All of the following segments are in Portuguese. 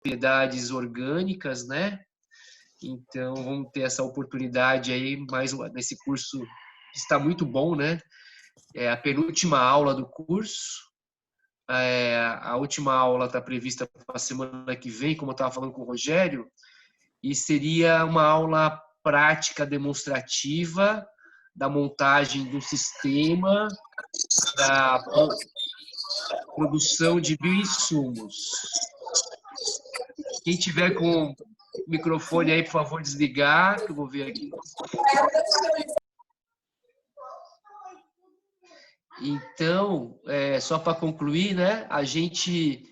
propriedades orgânicas, né? Então, vamos ter essa oportunidade aí, mais nesse curso que está muito bom, né? É a penúltima aula do curso. A última aula está prevista para a semana que vem, como eu estava falando com o Rogério, e seria uma aula prática demonstrativa da montagem do sistema da produção de bioinsumos. Quem tiver com o microfone aí, por favor, desligar, que eu vou ver aqui. Então, só para concluir, né, a gente,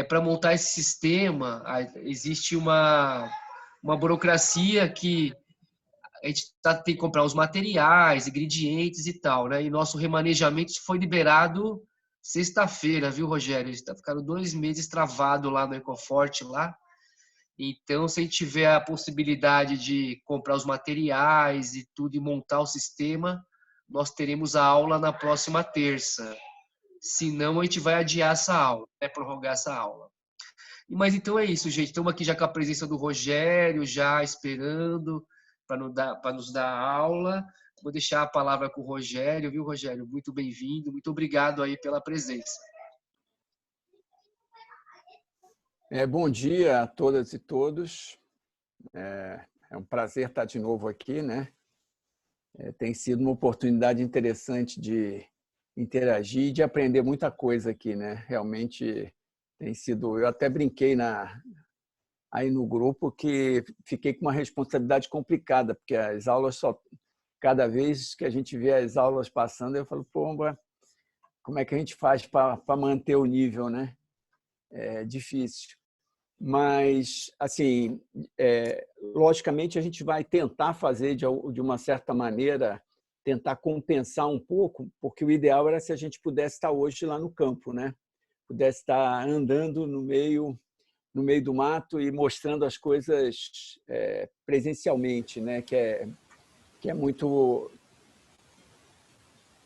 para montar esse sistema, existe uma burocracia que a gente tem que comprar os materiais, ingredientes e tal, né? E nosso remanejamento foi liberado sexta-feira, viu, Rogério? A gente está ficando 2 meses travado lá no Ecoforte, lá. Então, se a gente tiver a possibilidade de comprar os materiais e tudo e montar o sistema, nós teremos a aula na próxima terça. Se não, a gente vai adiar essa aula, prorrogar essa aula. Mas então é isso, gente. Estamos aqui já com a presença do Rogério, já esperando para nos dar a aula. Vou deixar a palavra com o Rogério, viu, Rogério? Muito bem-vindo, muito obrigado aí pela presença. Bom dia a todas e todos. É um prazer estar de novo aqui, né? Tem sido uma oportunidade interessante de interagir e de aprender muita coisa aqui, né? Realmente tem sido... Eu até brinquei aí no grupo que fiquei com uma responsabilidade complicada, porque as aulas só... Cada vez que a gente vê as aulas passando, eu falo, pô, como é que a gente faz para manter o nível, né? É difícil. Mas, assim, logicamente, a gente vai tentar fazer de uma certa maneira, tentar compensar um pouco, porque o ideal era se a gente pudesse estar hoje lá no campo, né? Pudesse estar andando no meio do mato e mostrando as coisas presencialmente, né? Que é muito...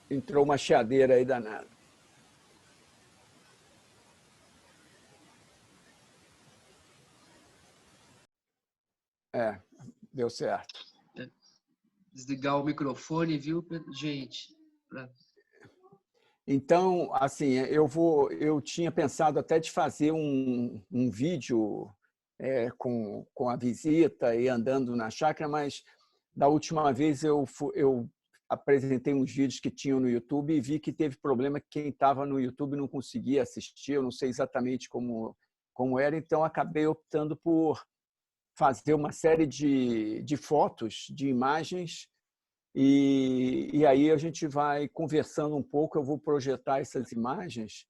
Entrou uma chiadeira aí danada. Deu certo. Desligar o microfone, viu, gente? Então, assim, eu tinha pensado até de fazer um vídeo com a visita e andando na chácara, mas da última vez eu apresentei uns vídeos que tinham no YouTube e vi que teve problema que quem estava no YouTube não conseguia assistir, eu não sei exatamente como era, então acabei optando por fazer uma série de fotos, de imagens, e aí a gente vai conversando um pouco, eu vou projetar essas imagens.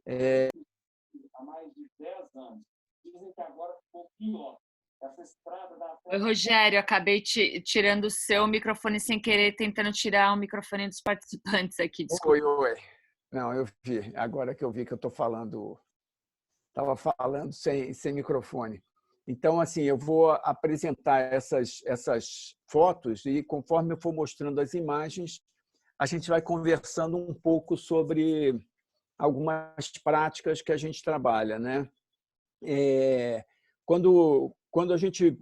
Há mais de 10 anos. Dizem que agora ficou pior. Essa estrada da... Oi, Rogério, acabei tirando o seu microfone sem querer, tentando tirar o microfone dos participantes aqui, desculpa. Oi. Não, eu vi. Agora que eu vi que eu estou falando... Estava falando sem microfone. Então, assim, eu vou apresentar essas fotos e, conforme eu for mostrando as imagens, a gente vai conversando um pouco sobre algumas práticas que a gente trabalha, né? Quando a gente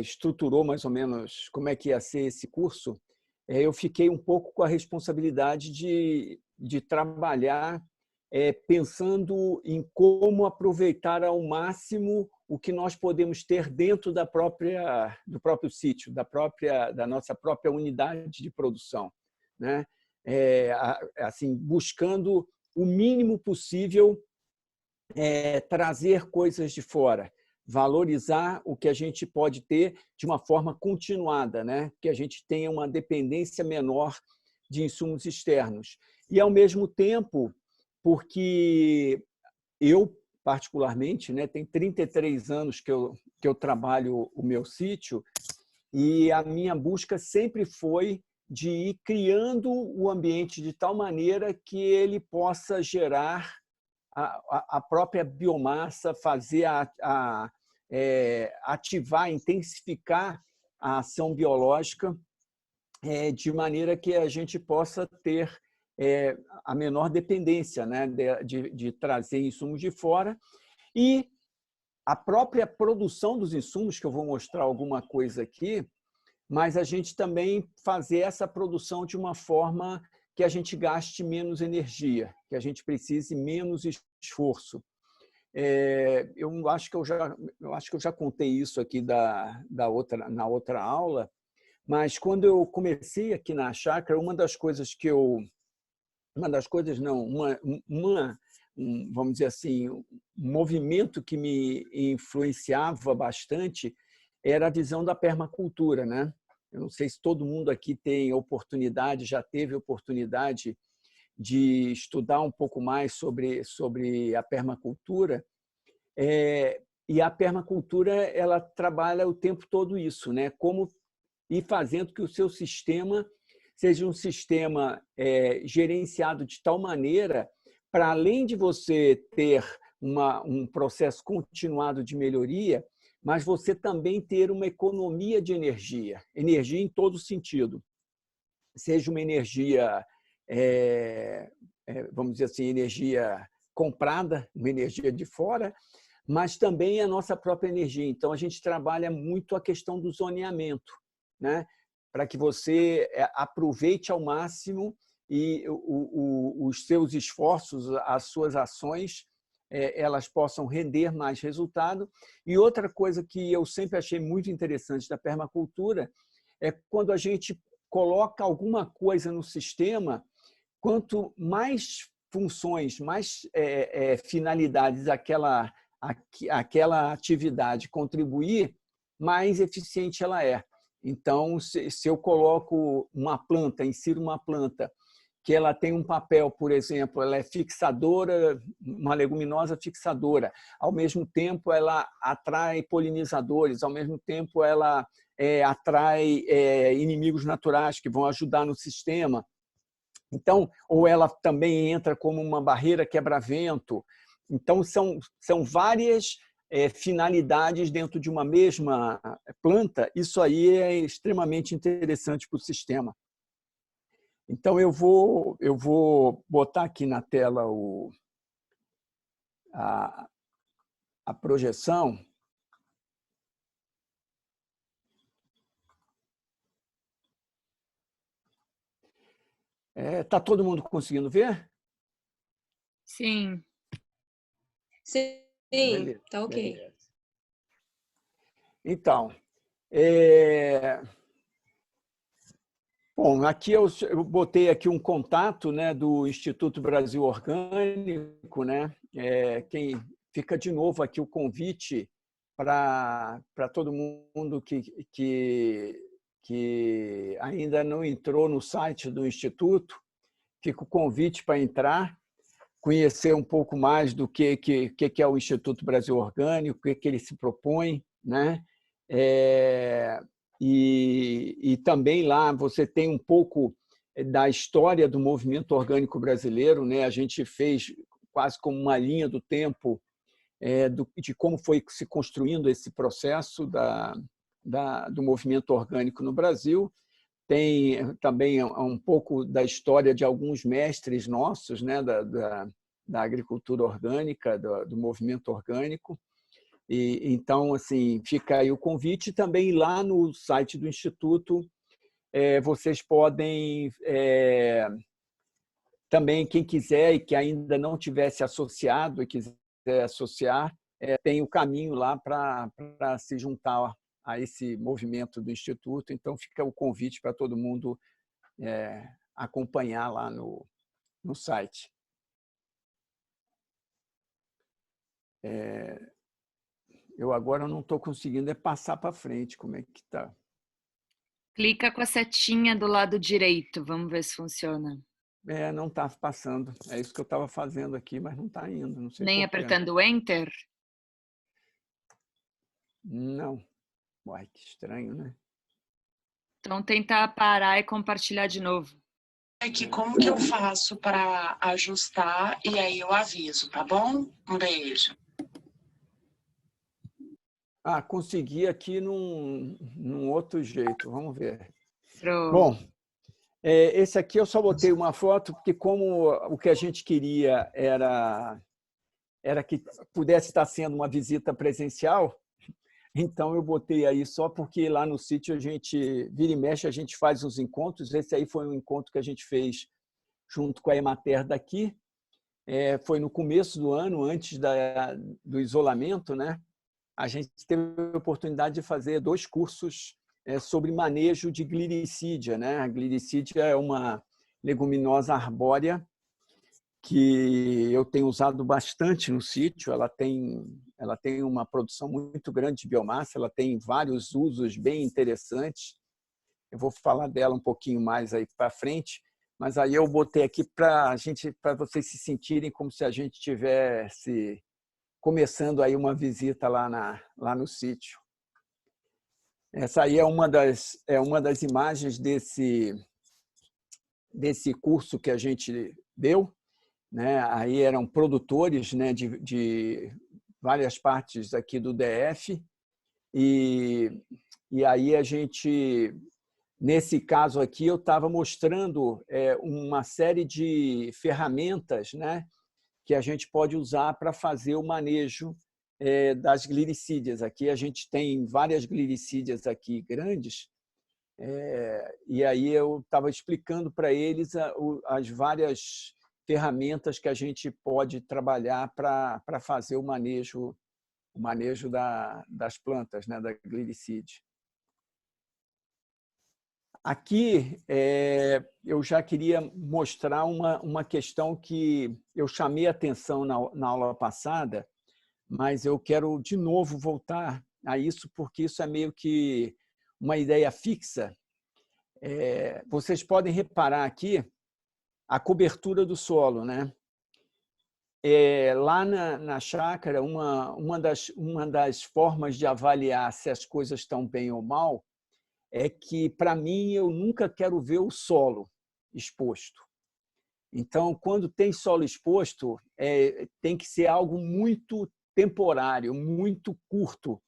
estruturou mais ou menos como é que ia ser esse curso, eu fiquei um pouco com a responsabilidade de trabalhar pensando em como aproveitar ao máximo o que nós podemos ter dentro do próprio sítio, da nossa própria unidade de produção, né? Assim, buscando o mínimo possível trazer coisas de fora, valorizar o que a gente pode ter de uma forma continuada, né? Que a gente tenha uma dependência menor de insumos externos. E, ao mesmo tempo, porque eu, particularmente, né, tem 33 anos que eu trabalho o meu sítio e a minha busca sempre foi de ir criando o ambiente de tal maneira que ele possa gerar a própria biomassa, fazer ativar, intensificar a ação biológica de maneira que a gente possa ter a menor dependência, né, de trazer insumos de fora. E a própria produção dos insumos, que eu vou mostrar alguma coisa aqui, mas a gente também fazer essa produção de uma forma que a gente gaste menos energia, que a gente precise menos esforço. Eu acho que eu já contei isso aqui na outra aula, mas quando eu comecei aqui na chácara, uma das coisas não, vamos dizer assim, um movimento que me influenciava bastante era a visão da permacultura, né? Eu não sei se todo mundo aqui tem oportunidade, já teve oportunidade de estudar um pouco mais sobre a permacultura. E a permacultura ela trabalha o tempo todo isso, né? Como ir fazendo que o seu sistema seja um sistema gerenciado de tal maneira para, além de você ter um processo continuado de melhoria, mas você também ter uma economia de energia, energia em todo sentido. Seja uma energia, vamos dizer assim, energia comprada, uma energia de fora, mas também a nossa própria energia. Então, a gente trabalha muito a questão do zoneamento, né? Para que você aproveite ao máximo e os seus esforços, as suas ações, elas possam render mais resultado. E outra coisa que eu sempre achei muito interessante da permacultura é quando a gente coloca alguma coisa no sistema, quanto mais funções, mais finalidades aquela atividade contribuir, mais eficiente ela é. Então, se eu coloco uma planta, insiro uma planta, que ela tem um papel, por exemplo, ela é fixadora, uma leguminosa fixadora, ao mesmo tempo ela atrai polinizadores, ao mesmo tempo ela atrai inimigos naturais que vão ajudar no sistema. Então, ou ela também entra como uma barreira quebra-vento. Então, são várias finalidades dentro de uma mesma planta. Isso aí é extremamente interessante para o sistema. Então, eu vou botar aqui na tela a projeção. Está todo mundo conseguindo ver? Sim. Sim, está ok. Beleza. Então, bom, aqui eu botei aqui um contato, né, do Instituto Brasil Orgânico, né? Quem fica de novo aqui o convite para todo mundo que ainda não entrou no site do Instituto, fica o convite para entrar, conhecer um pouco mais do que é o Instituto Brasil Orgânico, o que ele se propõe, né? E também lá você tem um pouco da história do movimento orgânico brasileiro, né? A gente fez quase como uma linha do tempo de como foi se construindo esse processo do movimento orgânico no Brasil. Tem também um pouco da história de alguns mestres nossos, né? da agricultura orgânica, do movimento orgânico. E, então, assim, fica aí o convite. Também lá no site do Instituto, vocês podem, também, quem quiser e que ainda não tivesse associado e quiser associar, tem o caminho lá para se juntar a esse movimento do Instituto. Então, fica o convite para todo mundo acompanhar lá no site. Eu agora não estou conseguindo passar para frente. Como é que está? Clica com a setinha do lado direito. Vamos ver se funciona. Não está passando. É isso que eu estava fazendo aqui, mas não está indo. Não sei Nem por quê. apertando Enter? Não. Uai, que estranho, né? Então, tentar parar e compartilhar de novo. Aqui, como que eu faço para ajustar e aí eu aviso, tá bom? Um beijo. Consegui aqui num outro jeito. Vamos ver. Pronto. Bom, esse aqui eu só botei uma foto, porque como o que a gente queria era era que pudesse estar sendo uma visita presencial, então eu botei aí só porque lá no sítio a gente, vira e mexe, a gente faz uns encontros. Esse aí foi um encontro que a gente fez junto com a Emater daqui. Foi no começo do ano, antes do isolamento, né? A gente teve a oportunidade de fazer 2 cursos sobre manejo de gliricídia, né? A gliricídia é uma leguminosa arbórea que eu tenho usado bastante no sítio. Ela tem uma produção muito grande de biomassa, ela tem vários usos bem interessantes. Eu vou falar dela um pouquinho mais aí para frente, mas aí eu botei aqui para vocês se sentirem como se a gente estivesse começando aí uma visita lá no sítio. Essa aí é uma das imagens desse curso que a gente deu, né? Aí eram produtores, né, de várias partes aqui do DF, e aí a gente, nesse caso aqui, eu estava mostrando uma série de ferramentas, né, que a gente pode usar para fazer o manejo das gliricídias. Aqui a gente tem várias gliricídias aqui grandes, e aí eu estava explicando para eles as várias ferramentas que a gente pode trabalhar para fazer o manejo das plantas, né, da gliricídia. Aqui eu já queria mostrar uma questão que eu chamei a atenção na aula passada, mas eu quero de novo voltar a isso, porque isso é meio que uma ideia fixa. Vocês podem reparar aqui a cobertura do solo, né? Lá na chácara, uma das formas de avaliar se as coisas estão bem ou mal é que, para mim, eu nunca quero ver o solo exposto. Então, quando tem solo exposto, tem que ser algo muito temporário, muito curto.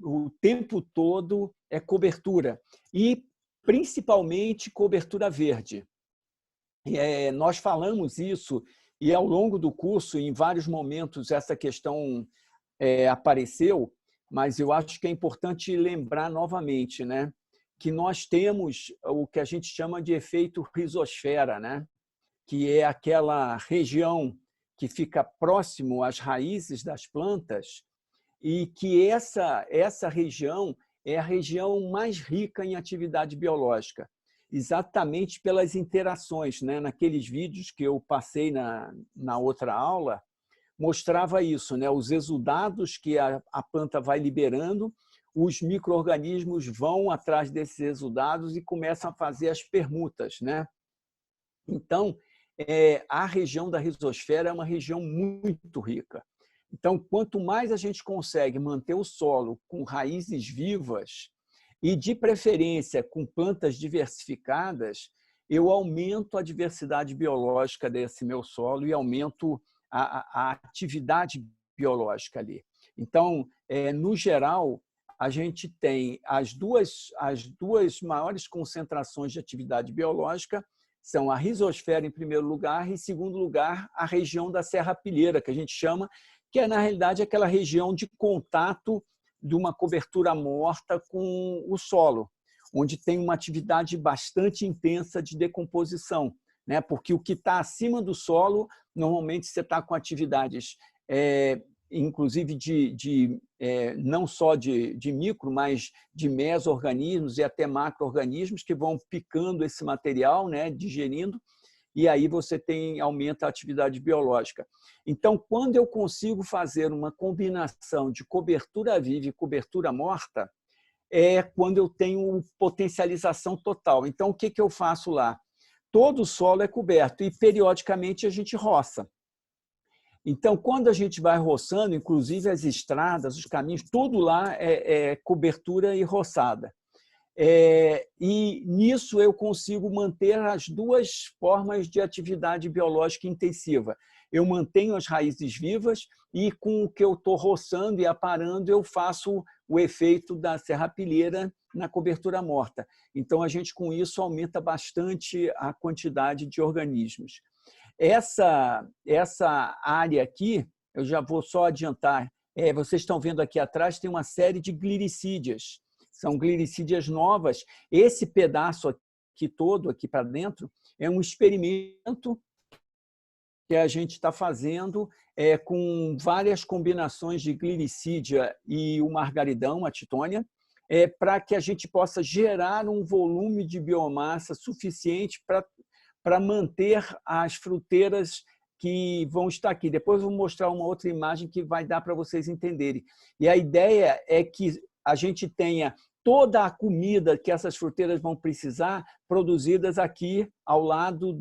O tempo todo é cobertura, e principalmente cobertura verde. Nós falamos isso, e ao longo do curso, em vários momentos, essa questão apareceu, mas eu acho que é importante lembrar novamente, né, que nós temos o que a gente chama de efeito rizosfera, né, que é aquela região que fica próximo às raízes das plantas, e que essa região é a região mais rica em atividade biológica, exatamente pelas interações, né? Naqueles vídeos que eu passei na outra aula, mostrava isso, né? Os exudados que a planta vai liberando, os micro-organismos vão atrás desses exudados e começam a fazer as permutas, né? Então, a região da rizosfera é uma região muito rica. Então, quanto mais a gente consegue manter o solo com raízes vivas e, de preferência, com plantas diversificadas, eu aumento a diversidade biológica desse meu solo e aumento a atividade biológica ali. Então, no geral, a gente tem as duas maiores concentrações de atividade biológica, são a rizosfera em primeiro lugar e, em segundo lugar, a região da serrapilheira, que a gente chama, que é, na realidade, aquela região de contato de uma cobertura morta com o solo, onde tem uma atividade bastante intensa de decomposição, né? Porque o que está acima do solo, normalmente você está com atividades, inclusive não só de micro, mas de meso-organismos e até macro-organismos que vão picando esse material, né? Digerindo, e aí você aumenta a atividade biológica. Então, quando eu consigo fazer uma combinação de cobertura viva e cobertura morta, é quando eu tenho potencialização total. Então, o que eu faço lá? Todo o solo é coberto e, periodicamente, a gente roça. Então, quando a gente vai roçando, inclusive as estradas, os caminhos, tudo lá é cobertura e roçada. E nisso eu consigo manter as duas formas de atividade biológica intensiva. Eu mantenho as raízes vivas e, com o que eu estou roçando e aparando, eu faço o efeito da serrapilheira na cobertura morta. Então, a gente, com isso, aumenta bastante a quantidade de organismos. Essa área aqui, eu já vou só adiantar, vocês estão vendo aqui atrás, tem uma série de gliricídias. São gliricídias novas. Esse pedaço aqui todo, aqui para dentro, é um experimento que a gente está fazendo com várias combinações de gliricídia e o margaridão, a titônia, para que a gente possa gerar um volume de biomassa suficiente para manter as fruteiras que vão estar aqui. Depois eu vou mostrar uma outra imagem que vai dar para vocês entenderem. E a ideia é que a gente tenha toda a comida que essas fruteiras vão precisar produzidas aqui ao lado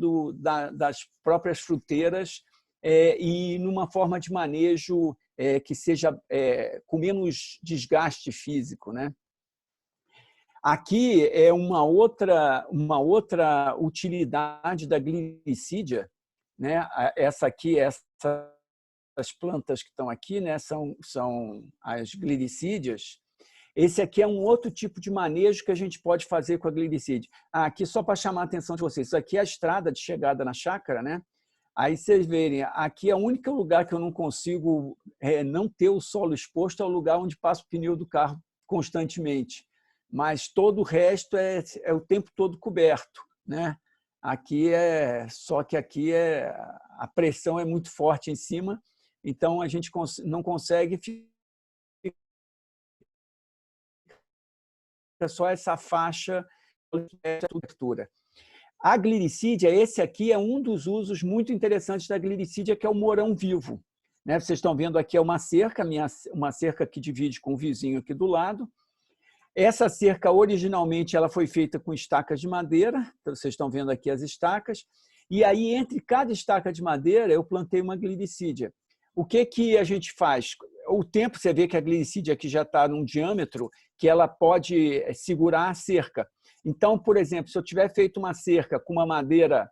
das próprias fruteiras e numa forma de manejo que seja com menos desgaste físico, né? Aqui é uma outra utilidade da gliricídia, né? Essa aqui, essas plantas que estão aqui, né? São as gliricídias. Esse aqui é um outro tipo de manejo que a gente pode fazer com a gliricídia. Aqui só para chamar a atenção de vocês, isso aqui é a estrada de chegada na chácara, né? Aí vocês verem, aqui é o único lugar que eu não consigo não ter o solo exposto, é o lugar onde passa o pneu do carro constantemente. Mas todo o resto é o tempo todo coberto, né? Só que aqui a pressão é muito forte em cima, então a gente não consegue ficar só essa faixa de cobertura. A gliricídia, esse aqui é um dos usos muito interessantes da gliricídia, que é o morão vivo. Né? Vocês estão vendo aqui uma cerca que divide com o vizinho aqui do lado. Essa cerca, originalmente, ela foi feita com estacas de madeira. Então, vocês estão vendo aqui as estacas. E aí, entre cada estaca de madeira, eu plantei uma gliricídia. O que a gente faz? O tempo, você vê que a gliricídia aqui já está num diâmetro que ela pode segurar a cerca. Então, por exemplo, se eu tiver feito uma cerca com uma madeira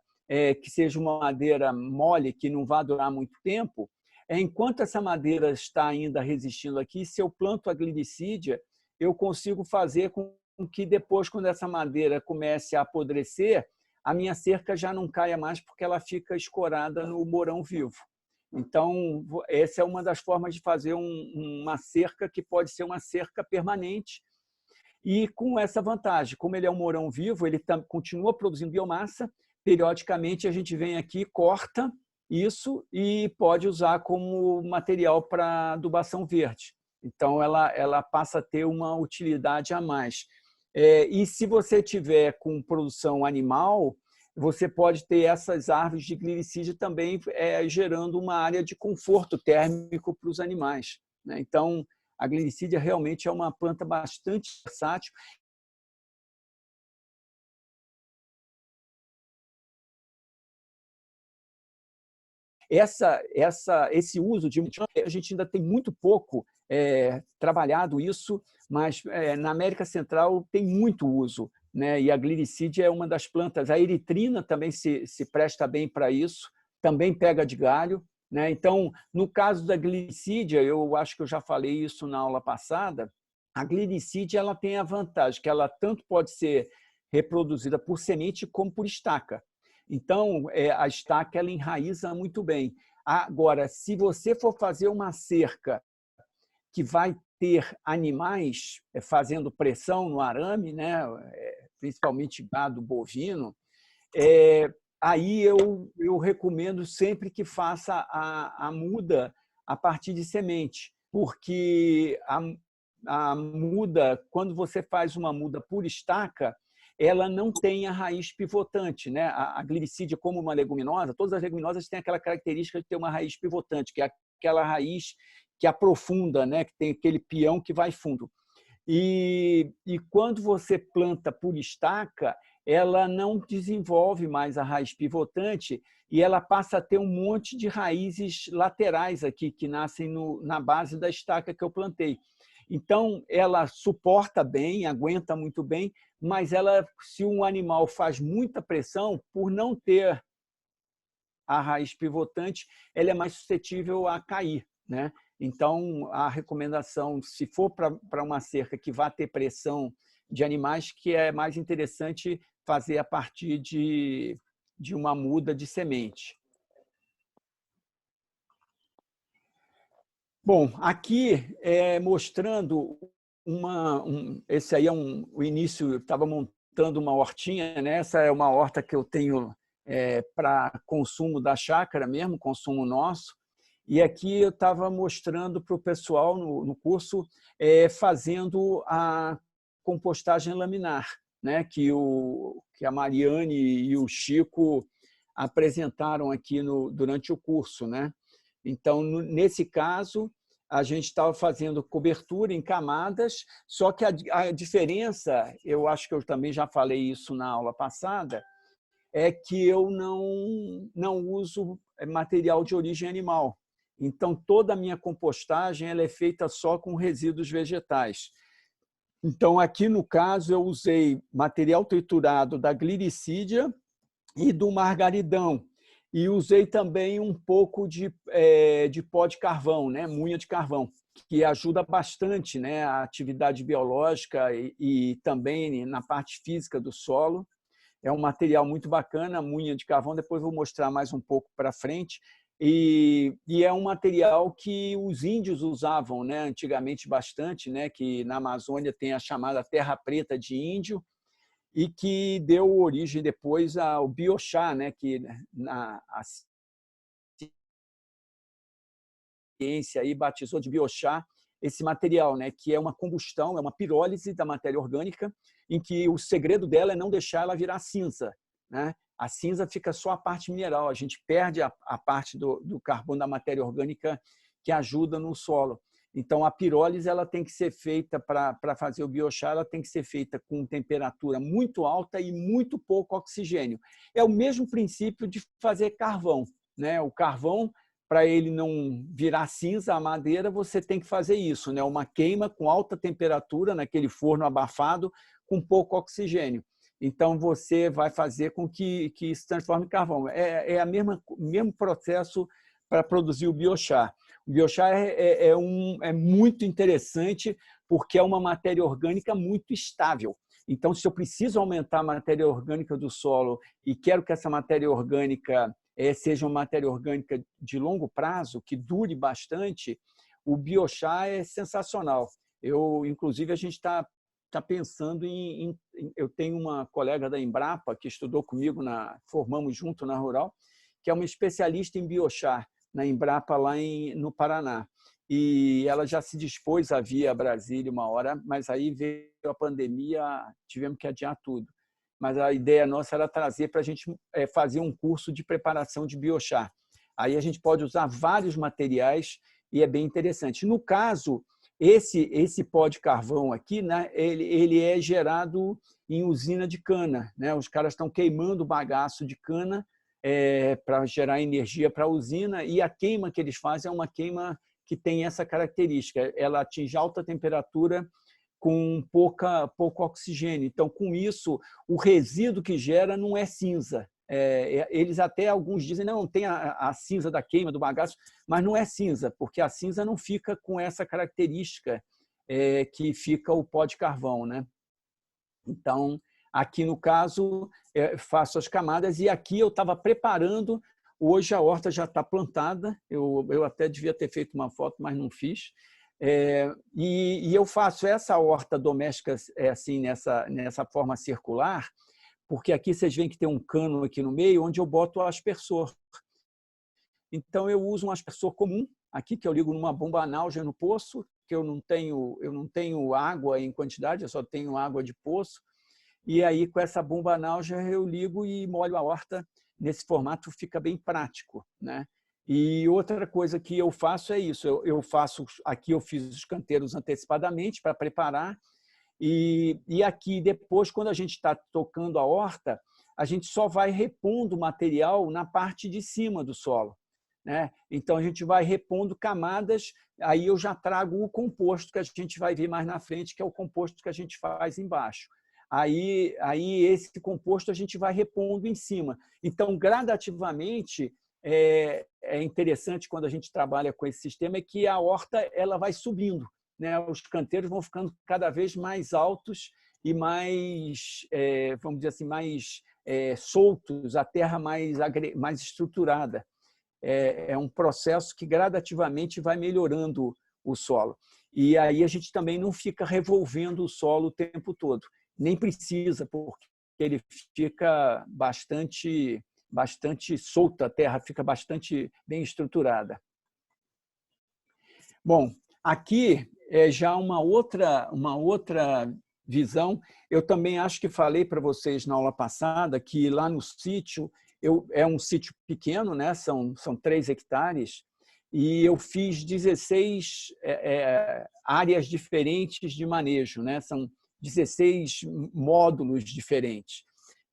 que seja uma madeira mole, que não vá durar muito tempo, enquanto essa madeira está ainda resistindo aqui, se eu planto a gliricídia, eu consigo fazer com que depois, quando essa madeira comece a apodrecer, a minha cerca já não caia mais porque ela fica escorada no morão vivo. Então, essa é uma das formas de fazer uma cerca que pode ser uma cerca permanente e com essa vantagem, como ele é um morão vivo, ele continua produzindo biomassa, periodicamente a gente vem aqui, corta isso e pode usar como material para adubação verde. Então, ela passa a ter uma utilidade a mais. E se você tiver com produção animal, você pode ter essas árvores de gliricídia também gerando uma área de conforto térmico para os animais. Né? Então, a gliricídia realmente é uma planta bastante versátil. Esse uso de a gente ainda tem muito pouco trabalhado isso, mas na América Central tem muito uso, né? E a gliricídia é uma das plantas. A eritrina também se presta bem para isso, também pega de galho, né? Então, no caso da gliricídia, eu acho que eu já falei isso na aula passada, a gliricídia ela tem a vantagem que ela tanto pode ser reproduzida por semente como por estaca. Então, a estaca ela enraiza muito bem. Agora, se você for fazer uma cerca que vai ter animais fazendo pressão no arame, né? Principalmente gado bovino, aí eu recomendo sempre que faça a muda a partir de semente, porque a muda, quando você faz uma muda por estaca, ela não tem a raiz pivotante, né? A gliricídia, como uma leguminosa, todas as leguminosas têm aquela característica de ter uma raiz pivotante, que é aquela raiz que aprofunda, né? Que tem aquele peão que vai fundo. E quando você planta por estaca, ela não desenvolve mais a raiz pivotante e ela passa a ter um monte de raízes laterais aqui que nascem na base da estaca que eu plantei. Então, ela suporta bem, aguenta muito bem, mas se um animal faz muita pressão, por não ter a raiz pivotante, ela é mais suscetível a cair, né? Então, a recomendação, se for para uma cerca que vá ter pressão de animais, que é mais interessante fazer a partir de uma muda de semente. Bom, aqui mostrando esse aí é o início, eu estava montando uma hortinha, né? Essa é uma horta que eu tenho para consumo da chácara mesmo, consumo nosso. E aqui eu estava mostrando para o pessoal no curso fazendo a compostagem laminar, né? Que a Mariane e o Chico apresentaram aqui durante o curso, né? Então, nesse caso, a gente estava fazendo cobertura em camadas, só que a diferença, eu acho que eu também já falei isso na aula passada, é que eu não uso material de origem animal. Então, toda a minha compostagem ela é feita só com resíduos vegetais. Então, aqui no caso, eu usei material triturado da Gliricídia e do margaridão. E usei também um pouco de pó de carvão, né? Munha de carvão, que ajuda bastante, né? A atividade biológica e também na parte física do solo. É um material muito bacana, a munha de carvão, depois vou mostrar mais um pouco para frente. E é um material que os índios usavam, né, antigamente bastante, né, que na Amazônia tem a chamada terra preta de índio, e que deu origem depois ao biochá, né, que a ciência aí batizou de biochá esse material, né, que é uma combustão, é uma pirólise da matéria orgânica, em que o segredo dela é não deixar ela virar cinza, né? A cinza fica só a parte mineral, a gente perde a parte do carbono da matéria orgânica que ajuda no solo. Então, a pirólise ela tem que ser feita para fazer o biochá, ela tem que ser feita com temperatura muito alta e muito pouco oxigênio. É o mesmo princípio de fazer carvão, né? O carvão, para ele não virar cinza, a madeira, você tem que fazer isso, né? Uma queima com alta temperatura, naquele forno abafado, com pouco oxigênio. Então, você vai fazer com que se transforme em carvão. É o mesmo processo para produzir o biochá. O biochá é muito interessante porque é uma matéria orgânica muito estável. Então, se eu preciso aumentar a matéria orgânica do solo e quero que essa matéria orgânica seja uma matéria orgânica de longo prazo, que dure bastante, o biochá é sensacional. Inclusive, a gente está pensando eu tenho uma colega da Embrapa que estudou comigo, formamos junto na Rural, que é uma especialista em biochá na Embrapa lá no Paraná. E ela já se dispôs a vir a Brasília uma hora, mas aí veio a pandemia, tivemos que adiar tudo. Mas a ideia nossa era trazer para a gente fazer um curso de preparação de biochá. Aí a gente pode usar vários materiais e é bem interessante. No caso, esse pó de carvão aqui, né, ele é gerado em usina de cana, né? Os caras estão queimando bagaço de cana para gerar energia para a usina, e a queima que eles fazem é uma queima que tem essa característica, ela atinge alta temperatura com pouco oxigênio. Então, com isso, o resíduo que gera não é cinza. Eles até, alguns dizem, não, tem a cinza da queima, do bagaço, mas não é cinza, porque a cinza não fica com essa característica que fica o pó de carvão, né? Então, aqui no caso, faço as camadas e aqui eu estava preparando. Hoje a horta já está plantada, eu até devia ter feito uma foto, mas não fiz. E eu faço essa horta doméstica assim, nessa forma circular, porque aqui vocês veem que tem um cano aqui no meio, onde eu boto o aspersor. Então, eu uso um aspersor comum, aqui que eu ligo numa bomba Nauger no poço, que eu não tenho água em quantidade, eu só tenho água de poço. E aí, com essa bomba Nauger, eu ligo e molho a horta. Nesse formato fica bem prático, né? E outra coisa que eu faço é isso. Aqui eu fiz os canteiros antecipadamente para preparar. E aqui, depois, quando a gente está tocando a horta, a gente só vai repondo o material na parte de cima do solo, né? Então, a gente vai repondo camadas, aí eu já trago o composto que a gente vai ver mais na frente, que é o composto que a gente faz embaixo. Aí esse composto a gente vai repondo em cima. Então, gradativamente, é interessante quando a gente trabalha com esse sistema, é que a horta ela vai subindo, né? Os canteiros vão ficando cada vez mais altos e mais, vamos dizer assim, mais soltos, a terra mais estruturada. é um processo que gradativamente vai melhorando o solo. E aí a gente também não fica revolvendo o solo o tempo todo. Nem precisa, porque ele fica bastante solto, a terra fica bastante bem estruturada. Bom, aqui é já uma outra visão. Eu também acho que falei para vocês na aula passada que lá no sítio, é um sítio pequeno, né? São 3 hectares, e eu fiz 16 áreas diferentes de manejo, né? São 16 módulos diferentes,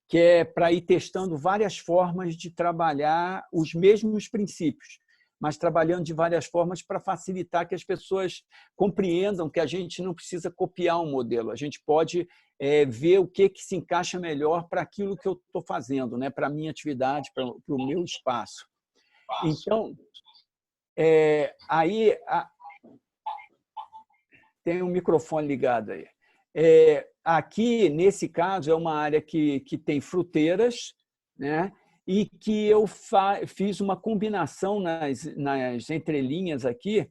que é para ir testando várias formas de trabalhar os mesmos princípios, mas trabalhando de várias formas para facilitar que as pessoas compreendam que a gente não precisa copiar um modelo, a gente pode ver o que se encaixa melhor para aquilo que eu estou fazendo, né? Para a minha atividade, para o meu espaço. Então, aí tem um microfone ligado aí. Aqui, nesse caso, é uma área que tem fruteiras, né? E que eu fiz uma combinação nas entrelinhas aqui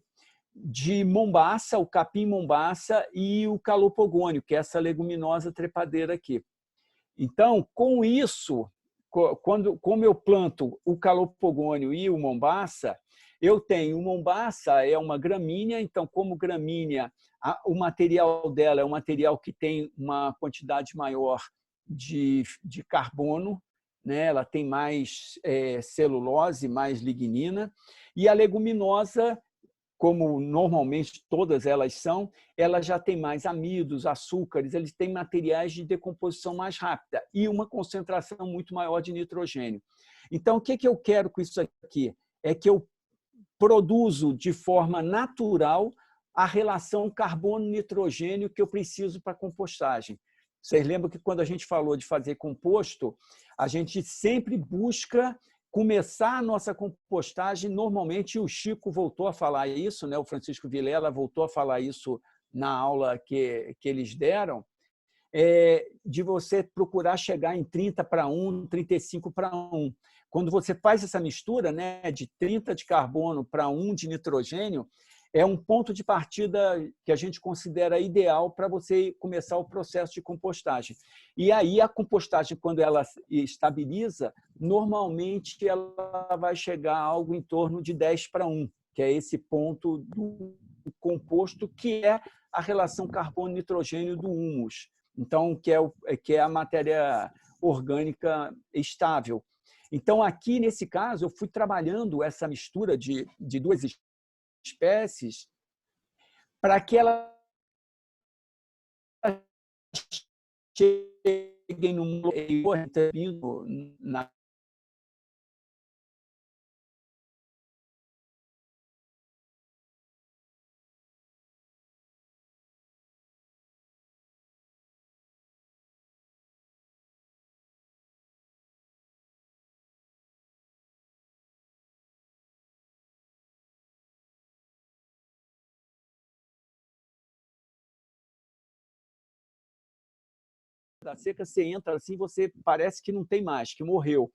de mombaça, o capim-mombaça e o calopogônio, que é essa leguminosa trepadeira aqui. Então, com isso, como eu planto o calopogônio e o mombaça, eu tenho o mombaça, é uma gramínea, então, como gramínea, o material dela é um material que tem uma quantidade maior de carbono, né? Ela tem mais celulose, mais lignina, e a leguminosa, como normalmente todas elas são, ela já tem mais amidos, açúcares, eles têm materiais de decomposição mais rápida e uma concentração muito maior de nitrogênio. Então, o que eu quero com isso aqui? É que eu produzo de forma natural a relação carbono-nitrogênio que eu preciso para a compostagem. Vocês lembram que quando a gente falou de fazer composto, a gente sempre busca começar a nossa compostagem, normalmente o Chico voltou a falar isso, né? O Francisco Vilela voltou a falar isso na aula que eles deram, de você procurar chegar em 30:1, 35:1. Quando você faz essa mistura, né, de 30 de carbono para 1 de nitrogênio, é um ponto de partida que a gente considera ideal para você começar o processo de compostagem. E aí a compostagem, quando ela estabiliza, normalmente ela vai chegar a algo em torno de 10:1, que é esse ponto do composto, que é a relação carbono-nitrogênio do humus. Então, que é a matéria orgânica estável. Então, aqui, nesse caso, eu fui trabalhando essa mistura de 2 espécies para que ela cheguem no na da seca, você entra assim, você parece que não tem mais, que morreu.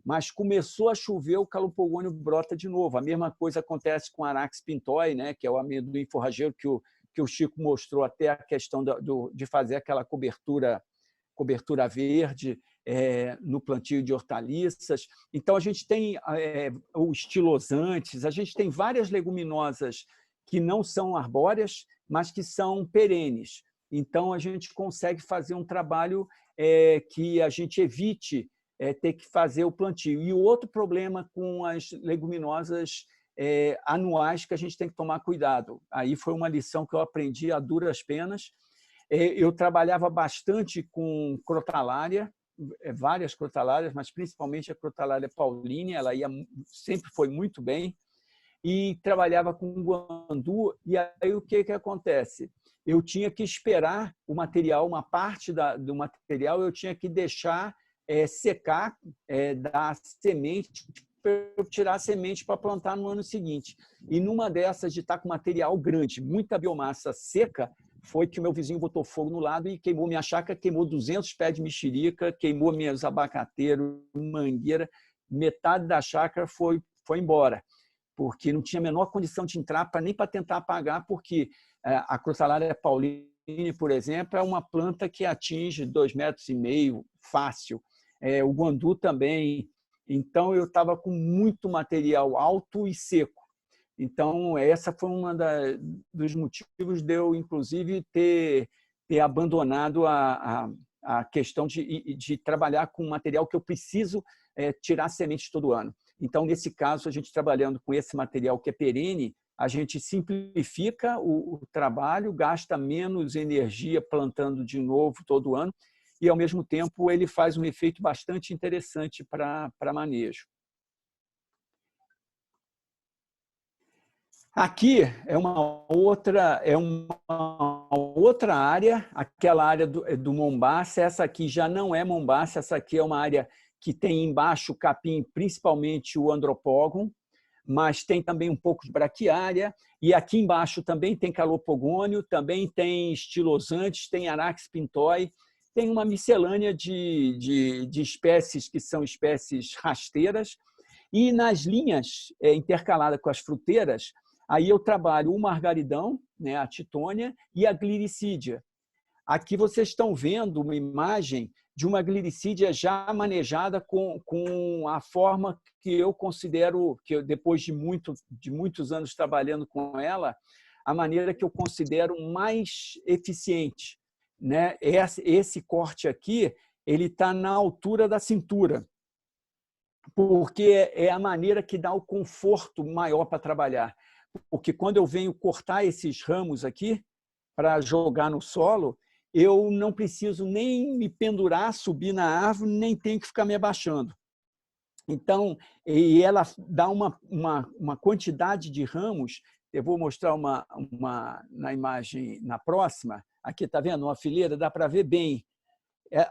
Mas começou a chover, o calopogônio brota de novo. A mesma coisa acontece com Arax pintoi, né, que é o amendoim forrageiro que o Chico mostrou, até a questão de fazer aquela cobertura verde no plantio de hortaliças. Então, a gente tem os estilosantes, a gente tem várias leguminosas que não são arbóreas, mas que são perenes. Então, a gente consegue fazer um trabalho que a gente evite ter que fazer o plantio. E o outro problema com as leguminosas anuais que a gente tem que tomar cuidado. Aí foi uma lição que eu aprendi a duras penas. Eu trabalhava bastante com crotalária, várias crotalárias, mas principalmente a crotalária paulinia, ela sempre foi muito bem, e trabalhava com guandu. E aí o que acontece? Eu tinha que esperar o material, uma parte do material eu tinha que deixar secar da semente, para eu tirar a semente para plantar no ano seguinte. E numa dessas de estar com material grande, muita biomassa seca, foi que o meu vizinho botou fogo no lado e queimou minha chácara, queimou 200 pés de mexerica, queimou meus abacateiros, mangueira, metade da chácara foi foi embora, porque não tinha a menor condição de entrar nem para tentar apagar, porque a Crosalaria pauline, por exemplo, é uma planta que atinge 2,5 metros fácil. O guandu também. Então, eu estava com muito material alto e seco. Então, essa foi dos motivos de eu, inclusive, ter abandonado a questão de trabalhar com material que eu preciso tirar sementes todo ano. Então, nesse caso, a gente trabalhando com esse material que é perene, a gente simplifica o trabalho, gasta menos energia plantando de novo todo ano e, ao mesmo tempo, ele faz um efeito bastante interessante para manejo. Aqui é uma outra área, aquela área do Mombaça. Essa aqui já não é Mombaça, essa aqui é uma área que tem embaixo capim, principalmente o Andropógon, mas tem também um pouco de braquiária, e aqui embaixo também tem calopogônio, também tem estilosantes, tem Arax pintoi, tem uma miscelânea de espécies que são espécies rasteiras, e nas linhas intercaladas com as fruteiras, aí eu trabalho o margaridão, né, a titônia, e a gliricídia. Aqui vocês estão vendo uma imagem de uma gliricídia já manejada com a forma que eu considero, que depois de muitos anos trabalhando com ela, a maneira que eu considero mais eficiente, né? Esse corte aqui, ele está na altura da cintura, porque é a maneira que dá o conforto maior para trabalhar. Porque quando eu venho cortar esses ramos aqui para jogar no solo, eu não preciso nem me pendurar, subir na árvore, nem tenho que ficar me abaixando. Então, e ela dá uma quantidade de ramos. Eu vou mostrar na imagem na próxima. Aqui, está vendo? Uma fileira, dá para ver bem.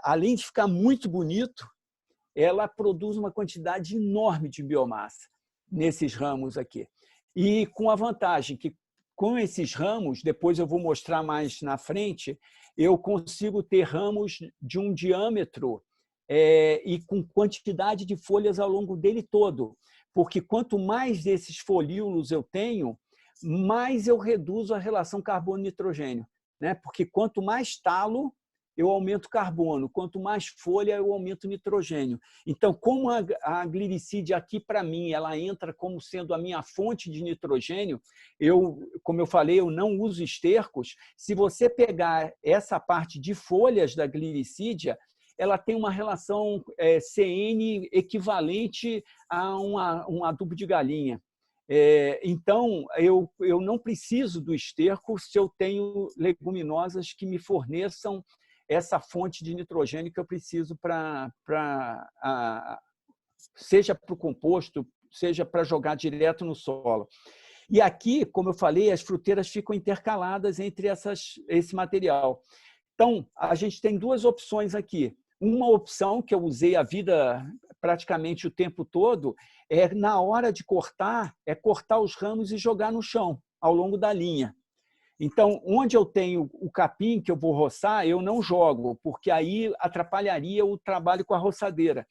Além de ficar muito bonito, ela produz uma quantidade enorme de biomassa nesses ramos aqui. E com a vantagem que, com esses ramos, depois eu vou mostrar mais na frente, eu consigo ter ramos de um diâmetro e com quantidade de folhas ao longo dele todo. Porque quanto mais desses folíolos eu tenho, mais eu reduzo a relação carbono-nitrogênio, né? Porque quanto mais talo, eu aumento carbono, quanto mais folha, eu aumento nitrogênio. Então, como a gliricídia aqui, para mim, ela entra como sendo a minha fonte de nitrogênio, como eu falei, eu não uso estercos. Se você pegar essa parte de folhas da gliricídia, ela tem uma relação CN equivalente a um adubo de galinha. Então, eu não preciso do esterco se eu tenho leguminosas que me forneçam essa fonte de nitrogênio que eu preciso seja para o composto, seja para jogar direto no solo. E aqui, como eu falei, as fruteiras ficam intercaladas entre esse material. Então, a gente tem duas opções aqui. Uma opção que eu usei a vida praticamente o tempo todo na hora de cortar, cortar os ramos e jogar no chão, ao longo da linha. Então, onde eu tenho o capim que eu vou roçar, eu não jogo, porque aí atrapalharia o trabalho com a roçadeira.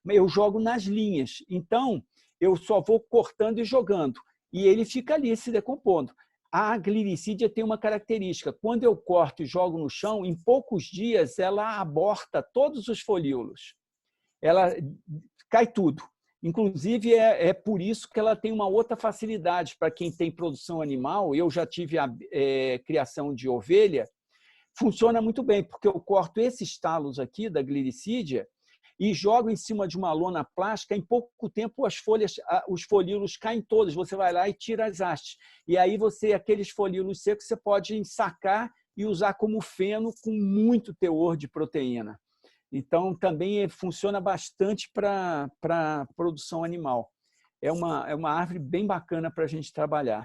Eu jogo nas linhas. Então, eu só vou cortando e jogando. E ele fica ali se decompondo. A gliricídia tem uma característica. Quando eu corto e jogo no chão, em poucos dias ela aborta todos os folíolos. Ela cai tudo. Inclusive, é por isso que ela tem uma outra facilidade para quem tem produção animal. Eu já tive a criação de ovelha, funciona muito bem, porque eu corto esses talos aqui da gliricídia e jogo em cima de uma lona plástica. Em pouco tempo, os folíolos caem todos. Você vai lá e tira as hastes. E aí, aqueles folíolos secos, você pode ensacar e usar como feno com muito teor de proteína. Então, também funciona bastante para produção animal. É uma árvore bem bacana para a gente trabalhar.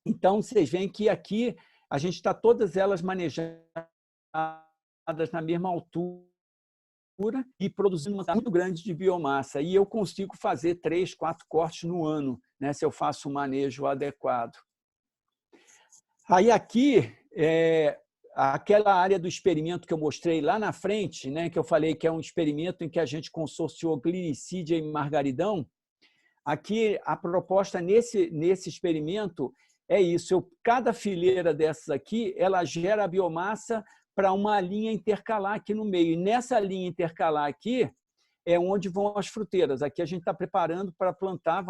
Então, vocês veem que aqui a gente está todas elas manejadas na mesma altura e produzindo uma muito grande de biomassa. E eu consigo fazer 3, 4 cortes no ano, né, se eu faço um manejo adequado. Aí aqui aquela área do experimento que eu mostrei lá na frente, né, que eu falei que é um experimento em que a gente consorciou gliricídia e margaridão, aqui a proposta nesse experimento é isso. Cada fileira dessas aqui, ela gera a biomassa para uma linha intercalar aqui no meio. E nessa linha intercalar aqui é onde vão as fruteiras. Aqui a gente está preparando para plantar.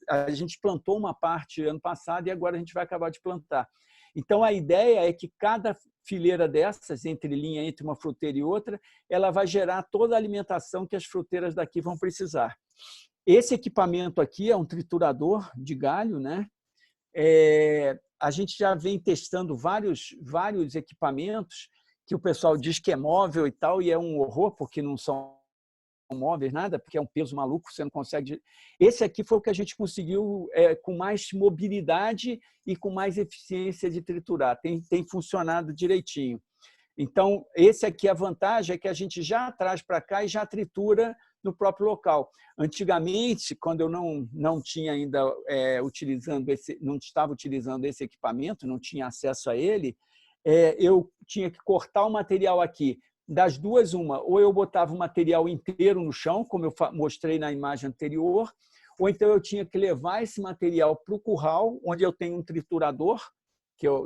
A gente plantou uma parte ano passado e agora a gente vai acabar de plantar. Então, a ideia é que cada fileira dessas, entre uma fruteira e outra, ela vai gerar toda a alimentação que as fruteiras daqui vão precisar. Esse equipamento aqui é um triturador de galho, né? A gente já vem testando vários equipamentos que o pessoal diz que é móvel e tal, e é um horror, porque não são móveis, nada, porque é um peso maluco, você não consegue... Esse aqui foi o que a gente conseguiu com mais mobilidade e com mais eficiência de triturar. Tem funcionado direitinho. Então, esse aqui, a vantagem é que a gente já traz para cá e já tritura no próprio local. Antigamente, quando eu não tinha ainda não estava utilizando esse equipamento, não tinha acesso a ele, eu tinha que cortar o material aqui. Das duas, uma, ou eu botava o material inteiro no chão, como eu mostrei na imagem anterior, ou então eu tinha que levar esse material para o curral, onde eu tenho um triturador,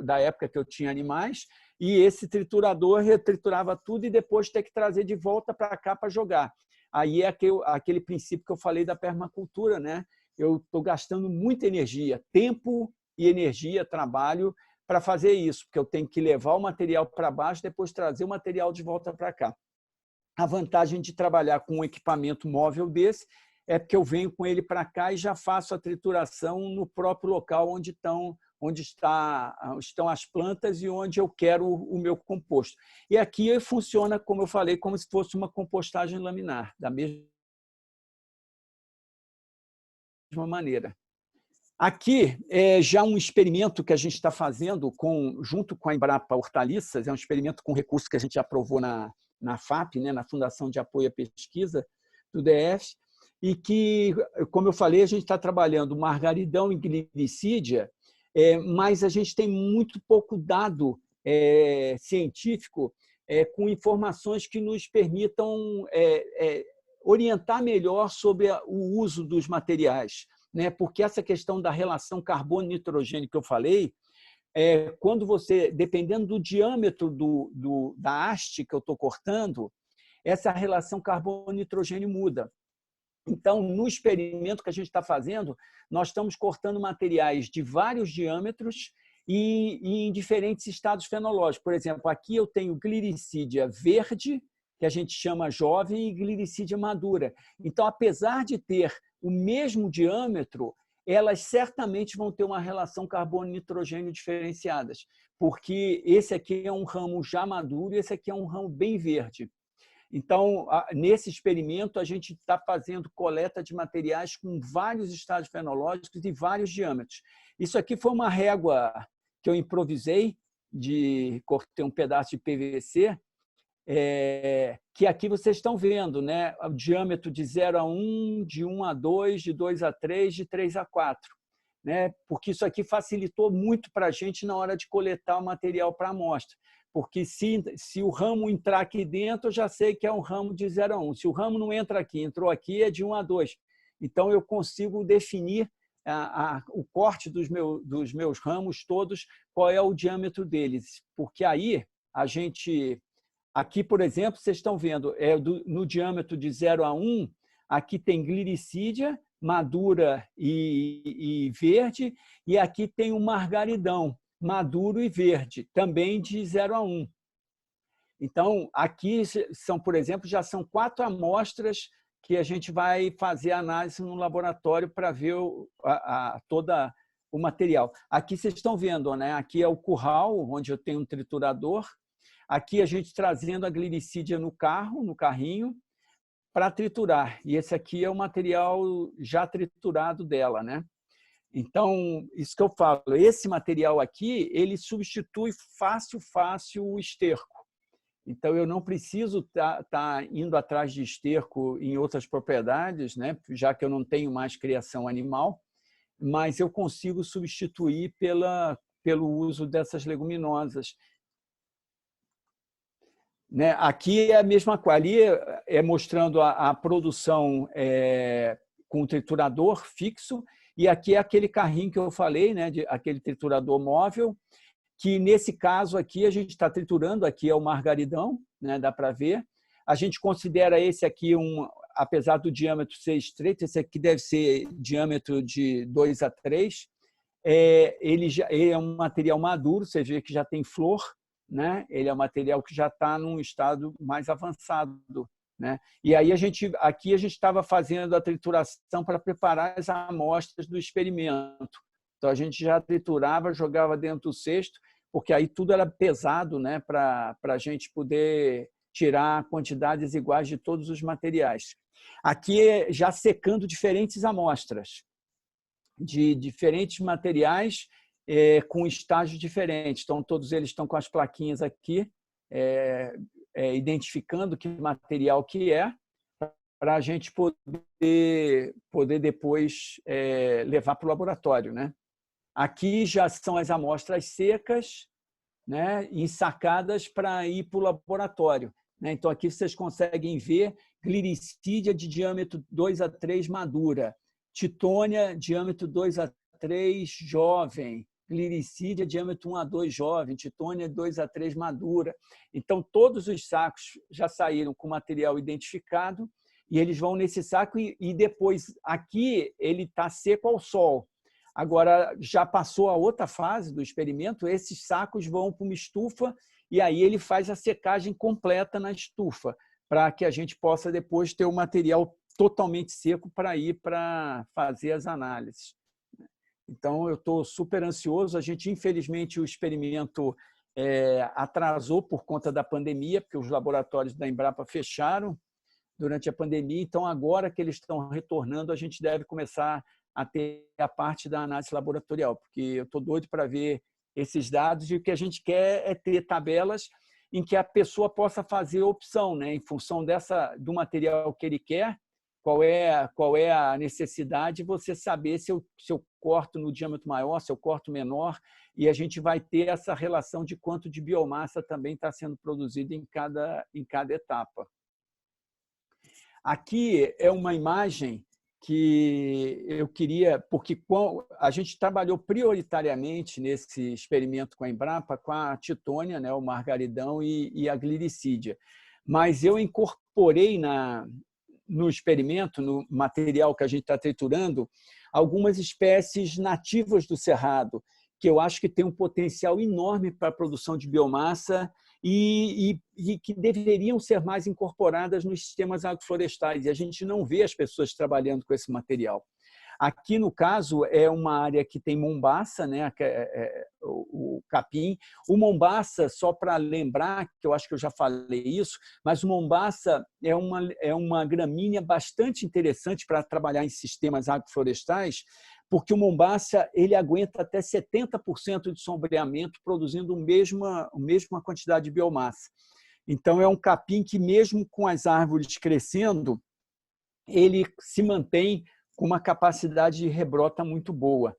da época que eu tinha animais, e esse triturador triturava tudo e depois ter que trazer de volta para cá para jogar. Aí é aquele princípio que eu falei da permacultura, né? Eu estou gastando muita energia, tempo e energia, trabalho, para fazer isso, porque eu tenho que levar o material para baixo, depois trazer o material de volta para cá. A vantagem de trabalhar com um equipamento móvel desse é porque eu venho com ele para cá e já faço a trituração no próprio local onde estão as plantas e onde eu quero o meu composto. E aqui funciona, como eu falei, como se fosse uma compostagem laminar, da mesma maneira. Aqui é já um experimento que a gente está fazendo junto com a Embrapa Hortaliças, é um experimento com recurso que a gente aprovou na FAP, né, na Fundação de Apoio à Pesquisa do DF, e que, como eu falei, a gente está trabalhando margaridão e glicídia, mas a gente tem muito pouco dado científico com informações que nos permitam orientar melhor sobre o uso dos materiais, né? Porque essa questão da relação carbono-nitrogênio que eu falei, quando você, dependendo do diâmetro da haste que eu estou cortando, essa relação carbono-nitrogênio muda. Então, no experimento que a gente está fazendo, nós estamos cortando materiais de vários diâmetros e em diferentes estados fenológicos. Por exemplo, aqui eu tenho gliricídia verde, que a gente chama jovem, e gliricídia madura. Então, apesar de ter o mesmo diâmetro, elas certamente vão ter uma relação carbono-nitrogênio diferenciadas, porque esse aqui é um ramo já maduro e esse aqui é um ramo bem verde. Então, nesse experimento, a gente está fazendo coleta de materiais com vários estados fenológicos e vários diâmetros. Isso aqui foi uma régua que eu improvisei, cortei um pedaço de PVC, que aqui vocês estão vendo, né? O diâmetro de 0 a 1, de 1 a 2, de 2 a 3, de 3 a 4. Né? Porque isso aqui facilitou muito para a gente na hora de coletar o material para a amostra. Porque se o ramo entrar aqui dentro, eu já sei que é um ramo de 0 a 1. Se o ramo não entra aqui, entrou aqui, é de 1 a 2. Então, eu consigo definir o corte dos meus ramos todos, qual é o diâmetro deles. Porque aí, a gente... Aqui, por exemplo, vocês estão vendo, no diâmetro de 0 a 1, aqui tem gliricídia, madura e verde, e aqui tem o margaridão, maduro e verde, também de 0 a 1. Então, aqui são, por exemplo, já são 4 amostras que a gente vai fazer análise no laboratório para ver todo o material. Aqui vocês estão vendo, né? Aqui é o curral, onde eu tenho um triturador. Aqui a gente trazendo a gliricídia no carrinho, para triturar. E esse aqui é o material já triturado dela, né? Então, isso que eu falo, esse material aqui, ele substitui fácil o esterco. Então, eu não preciso tá indo atrás de esterco em outras propriedades, né? Já que eu não tenho mais criação animal, mas eu consigo substituir pelo uso dessas leguminosas. Né? Aqui é a mesma coisa, ali é mostrando a produção com o triturador fixo, e aqui é aquele carrinho que eu falei, né, aquele triturador móvel, que nesse caso aqui a gente está triturando, aqui é o margaridão, né, dá para ver. A gente considera esse aqui, apesar do diâmetro ser estreito, esse aqui deve ser diâmetro de 2 a 3. Ele é um material maduro, você vê que já tem flor, né? Ele é um material que já está num estado mais avançado, né? E aí aqui a gente estava fazendo a trituração para preparar as amostras do experimento. Então a gente já triturava, jogava dentro do cesto, porque aí tudo era pesado, né? Para a gente poder tirar quantidades iguais de todos os materiais. Aqui já secando diferentes amostras de diferentes materiais com estágios diferentes. Então, todos eles estão com as plaquinhas aqui, identificando que material que é, para a gente poder depois levar para o laboratório, né? Aqui já são as amostras secas, né, ensacadas para ir para o laboratório, né? Então, aqui vocês conseguem ver gliricídia de diâmetro 2 a 3 madura, titônia, diâmetro 2 a 3 jovem, gliricídia, diâmetro 1 a 2 jovem, titônia 2 a 3 madura. Então, todos os sacos já saíram com material identificado e eles vão nesse saco e depois aqui ele está seco ao sol. Agora, já passou a outra fase do experimento, esses sacos vão para uma estufa e aí ele faz a secagem completa na estufa, para que a gente possa depois ter o material totalmente seco para ir para fazer as análises. Então, eu estou super ansioso. A gente, infelizmente, o experimento atrasou por conta da pandemia, porque os laboratórios da Embrapa fecharam durante a pandemia. Então, agora que eles estão retornando, a gente deve começar a ter a parte da análise laboratorial, porque eu estou doido para ver esses dados e o que a gente quer é ter tabelas em que a pessoa possa fazer opção, né, em função do material que ele quer, qual é a necessidade, você saber se eu corto no diâmetro maior, se eu corto menor, e a gente vai ter essa relação de quanto de biomassa também está sendo produzido em cada etapa. Aqui é uma imagem que eu queria, porque a gente trabalhou prioritariamente nesse experimento com a Embrapa, com a titônia, né, o margaridão e a gliricídia. Mas eu incorporei no experimento, no material que a gente está triturando, algumas espécies nativas do cerrado, que eu acho que tem um potencial enorme para a produção de biomassa e que deveriam ser mais incorporadas nos sistemas agroflorestais. E a gente não vê as pessoas trabalhando com esse material. Aqui, no caso, é uma área que tem mombaça, né? O capim. O mombaça, só para lembrar, que eu acho que eu já falei isso, mas o mombaça é uma gramínea bastante interessante para trabalhar em sistemas agroflorestais, porque o mombaça ele aguenta até 70% de sombreamento, produzindo a mesma quantidade de biomassa. Então, é um capim que, mesmo com as árvores crescendo, ele se mantém com uma capacidade de rebrota muito boa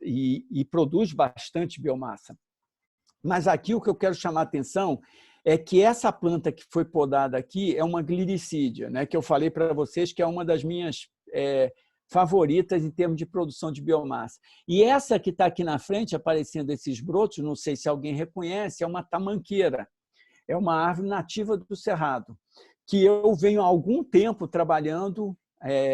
e produz bastante biomassa. Mas aqui o que eu quero chamar a atenção é que essa planta que foi podada aqui é uma gliricídia, né, que eu falei para vocês que é uma das minhas favoritas em termos de produção de biomassa. E essa que está aqui na frente, aparecendo esses brotos, não sei se alguém reconhece, é uma tamanqueira. É uma árvore nativa do Cerrado, que eu venho há algum tempo trabalhando,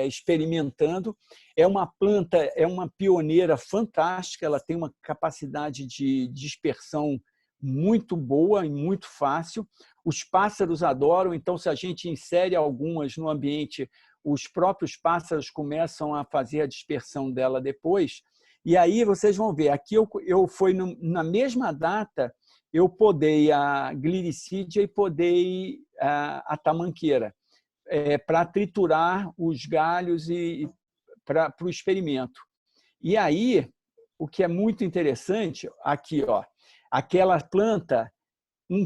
experimentando. É uma planta, é uma pioneira fantástica, ela tem uma capacidade de dispersão muito boa e muito fácil. Os pássaros adoram, então, se a gente insere algumas no ambiente, os próprios pássaros começam a fazer a dispersão dela depois. E aí vocês vão ver, aqui foi na mesma data, eu podei a gliricídia e podei a tamanqueira, para triturar os galhos e para o experimento. E aí, o que é muito interessante, aqui, ó, aquela planta, um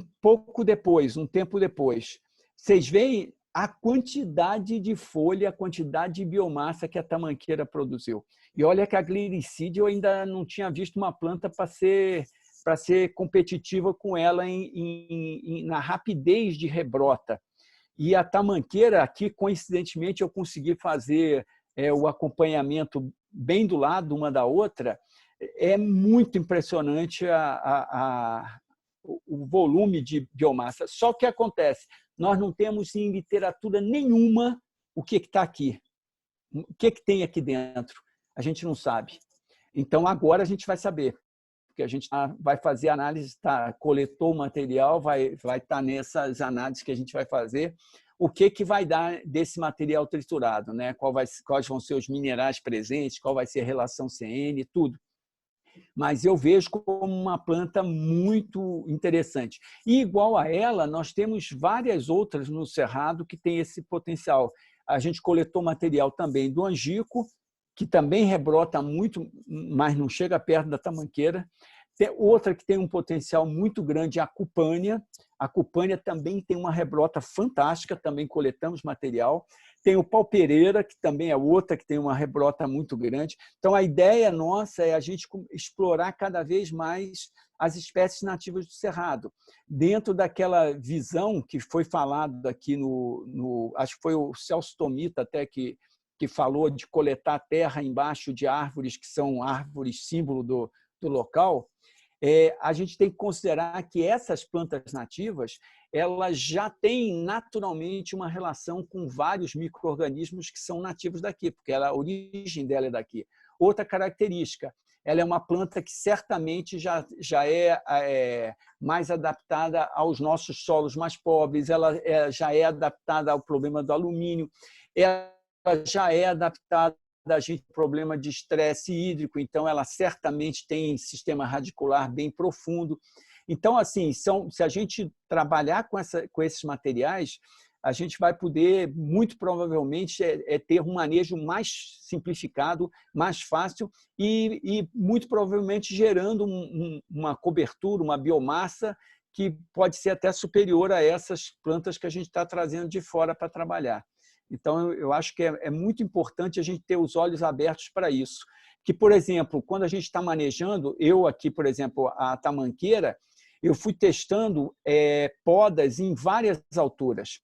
tempo depois, vocês veem a quantidade de folha, a quantidade de biomassa que a tamanqueira produziu. E olha que a gliricídia eu ainda não tinha visto uma planta para ser competitiva com ela na rapidez de rebrota. E a tamanqueira, aqui, coincidentemente, eu consegui fazer o acompanhamento bem do lado uma da outra, é muito impressionante o volume de biomassa. Só que acontece, nós não temos em literatura nenhuma o que está aqui. O que tem aqui dentro? A gente não sabe. Então, agora a gente vai saber, porque a gente vai fazer análise, coletou o material, vai estar nessas análises que a gente vai fazer, o que vai dar desse material triturado, né? Quais vão ser os minerais presentes, qual vai ser a relação CN, tudo. Mas eu vejo como uma planta muito interessante. E, igual a ela, nós temos várias outras no Cerrado que têm esse potencial. A gente coletou material também do angico, que também rebrota muito, mas não chega perto da tamanqueira. Tem outra que tem um potencial muito grande, a cupânia. A cupânia também tem uma rebrota fantástica, também coletamos material. Tem o pau-pereira, que também é outra que tem uma rebrota muito grande. Então, a ideia nossa é a gente explorar cada vez mais as espécies nativas do Cerrado, dentro daquela visão que foi falado aqui acho que foi o Celso Tomita até que falou de coletar terra embaixo de árvores que são árvores símbolo do local. A gente tem que considerar que essas plantas nativas elas já têm naturalmente uma relação com vários micro-organismos que são nativos daqui, porque a origem dela é daqui. Outra característica, ela é uma planta que certamente já é mais adaptada aos nossos solos mais pobres, ela já é adaptada ao problema do alumínio, ela já é adaptada a gente problema de estresse hídrico, então ela certamente tem sistema radicular bem profundo. Então, assim, se a gente trabalhar com esses materiais, a gente vai poder, muito provavelmente, ter um manejo mais simplificado, mais fácil e muito provavelmente gerando uma cobertura, uma biomassa que pode ser até superior a essas plantas que a gente está trazendo de fora para trabalhar. Então, eu acho que é muito importante a gente ter os olhos abertos para isso. Que, por exemplo, quando a gente está manejando, eu aqui, por exemplo, a tamanqueira, eu fui testando podas em várias alturas.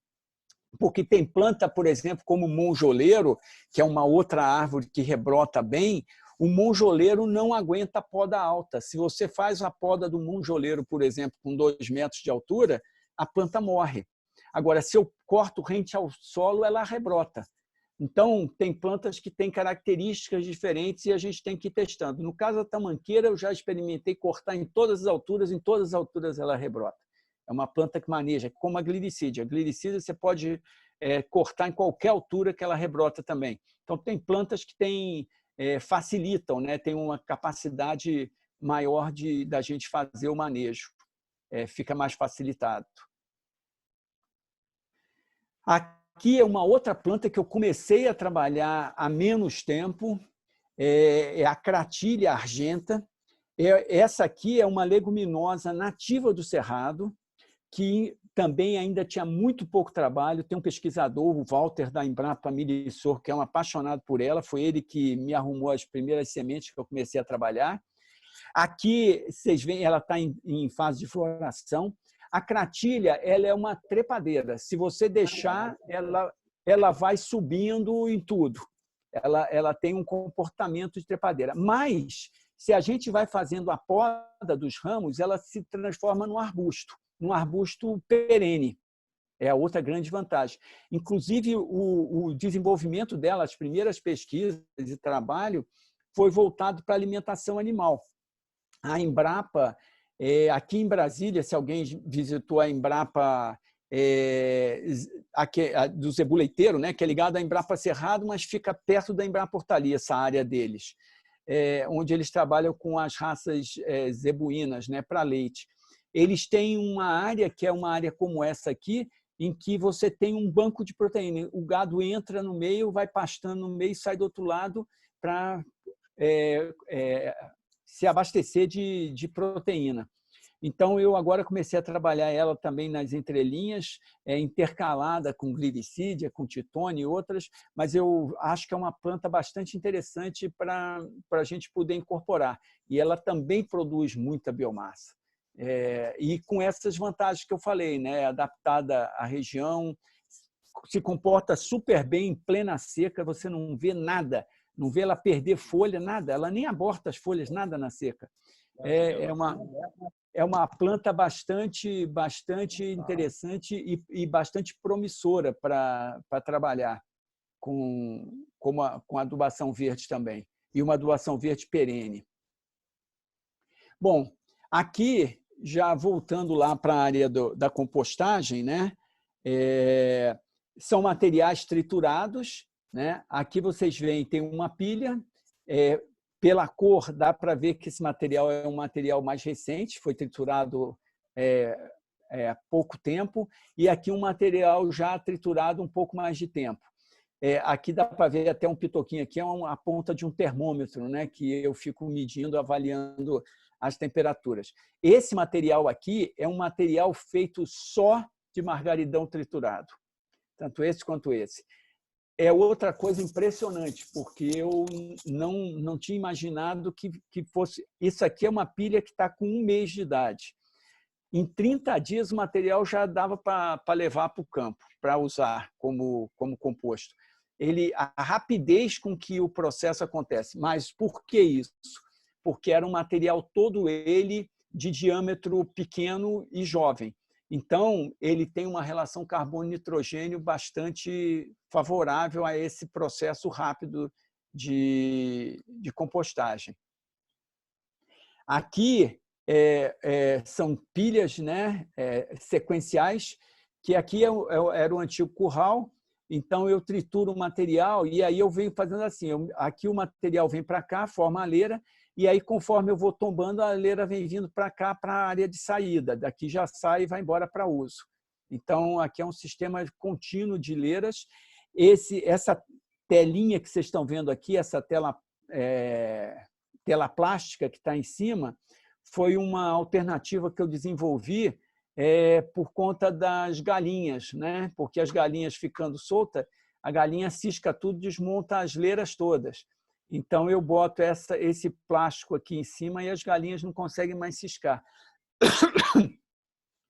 Porque tem planta, por exemplo, como o monjoleiro, que é uma outra árvore que rebrota bem, o monjoleiro não aguenta poda alta. Se você faz a poda do monjoleiro, por exemplo, com 2 metros de altura, a planta morre. Agora, se eu corto rente ao solo, ela rebrota. Então, tem plantas que têm características diferentes e a gente tem que ir testando. No caso da tamanqueira, eu já experimentei cortar em todas as alturas ela rebrota. É uma planta que maneja, como a gliricídia. A gliricídia você pode cortar em qualquer altura que ela rebrota também. Então, tem plantas que facilitam, né? Tem uma capacidade maior da gente fazer o manejo. Fica mais facilitado. Aqui é uma outra planta que eu comecei a trabalhar há menos tempo, é a Cratilha argenta. Essa aqui é uma leguminosa nativa do Cerrado, que também ainda tinha muito pouco trabalho. Tem um pesquisador, o Walter, da Embrapa Milissor, que é um apaixonado por ela. Foi ele que me arrumou as primeiras sementes que eu comecei a trabalhar. Aqui, vocês veem, ela está em fase de floração. A cratilha ela é uma trepadeira. Se você deixar, ela vai subindo em tudo. Ela tem um comportamento de trepadeira. Mas, se a gente vai fazendo a poda dos ramos, ela se transforma num arbusto perene. É a outra grande vantagem. Inclusive, o desenvolvimento dela, as primeiras pesquisas e trabalho, foi voltado para a alimentação animal. A Embrapa, aqui em Brasília, se alguém visitou a Embrapa do Zebu Leiteiro, né, que é ligado à Embrapa Cerrado, mas fica perto da Embrapa Hortali, essa área deles, onde eles trabalham com as raças zebuínas, né, para leite. Eles têm uma área que é uma área como essa aqui, em que você tem um banco de proteína. O gado entra no meio, vai pastando no meio e sai do outro lado para se abastecer de proteína. Então, eu agora comecei a trabalhar ela também nas entrelinhas, intercalada com gliricídia, com titone e outras, mas eu acho que é uma planta bastante interessante para a gente poder incorporar. E ela também produz muita biomassa. E com essas vantagens que eu falei, né? Adaptada à região, se comporta super bem em plena seca, você não vê nada, não vê ela perder folha, nada, ela nem aborta as folhas, nada na seca. É uma planta bastante interessante e bastante promissora para trabalhar com adubação verde também, e uma adubação verde perene. Bom, aqui, já voltando lá para a área da compostagem, né? São materiais triturados, né? Aqui vocês veem, tem uma pilha, pela cor dá para ver que esse material é um material mais recente, foi triturado há pouco tempo, e aqui um material já triturado um pouco mais de tempo. Aqui dá para ver até um pitoquinho, aqui é a ponta de um termômetro, né, que eu fico medindo, avaliando as temperaturas. Esse material aqui é um material feito só de margaridão triturado, tanto esse quanto esse. É outra coisa impressionante, porque eu não tinha imaginado que fosse... Isso aqui é uma pilha que está com 1 mês de idade. Em 30 dias, o material já dava para levar para o campo, para usar como composto. A rapidez com que o processo acontece. Mas por que isso? Porque era um material todo ele de diâmetro pequeno e jovem. Então, ele tem uma relação carbono-nitrogênio bastante favorável a esse processo rápido de compostagem. Aqui são pilhas, né, sequenciais, que aqui era o antigo curral. Então, eu trituro o material e aí eu venho fazendo assim. Aqui o material vem para cá, forma a leira, e aí, conforme eu vou tombando, a leira vem vindo para cá, para a área de saída. Daqui já sai e vai embora para uso. Então, aqui é um sistema contínuo de leiras. Essa telinha que vocês estão vendo aqui, essa tela plástica que está em cima, foi uma alternativa que eu desenvolvi por conta das galinhas, né? Porque as galinhas ficando soltas, a galinha cisca tudo, desmonta as leiras todas. Então, eu boto esse plástico aqui em cima e as galinhas não conseguem mais ciscar.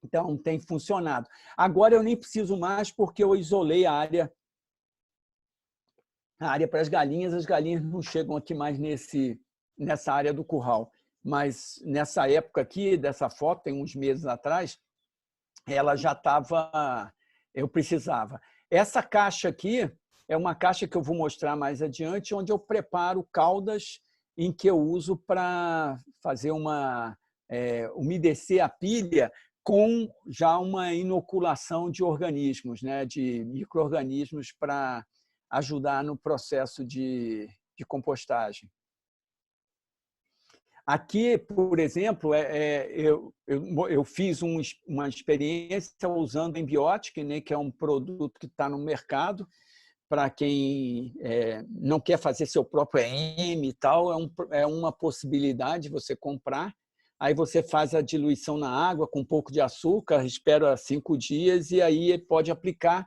Então, tem funcionado. Agora, eu nem preciso mais porque eu isolei a área para as galinhas não chegam aqui mais nessa área do curral. Mas, nessa época aqui, dessa foto, tem uns meses atrás, ela já estava... Eu precisava. Essa caixa aqui é uma caixa que eu vou mostrar mais adiante, onde eu preparo caldas em que eu uso para fazer umedecer a pilha com já uma inoculação de organismos, né, de micro-organismos para ajudar no processo de compostagem. Aqui, por exemplo, eu fiz uma experiência usando Embiotic, né, que é um produto que está no mercado, para quem não quer fazer seu próprio EM e tal, é uma possibilidade você comprar. Aí você faz a diluição na água com um pouco de açúcar, espera 5 dias e aí pode aplicar.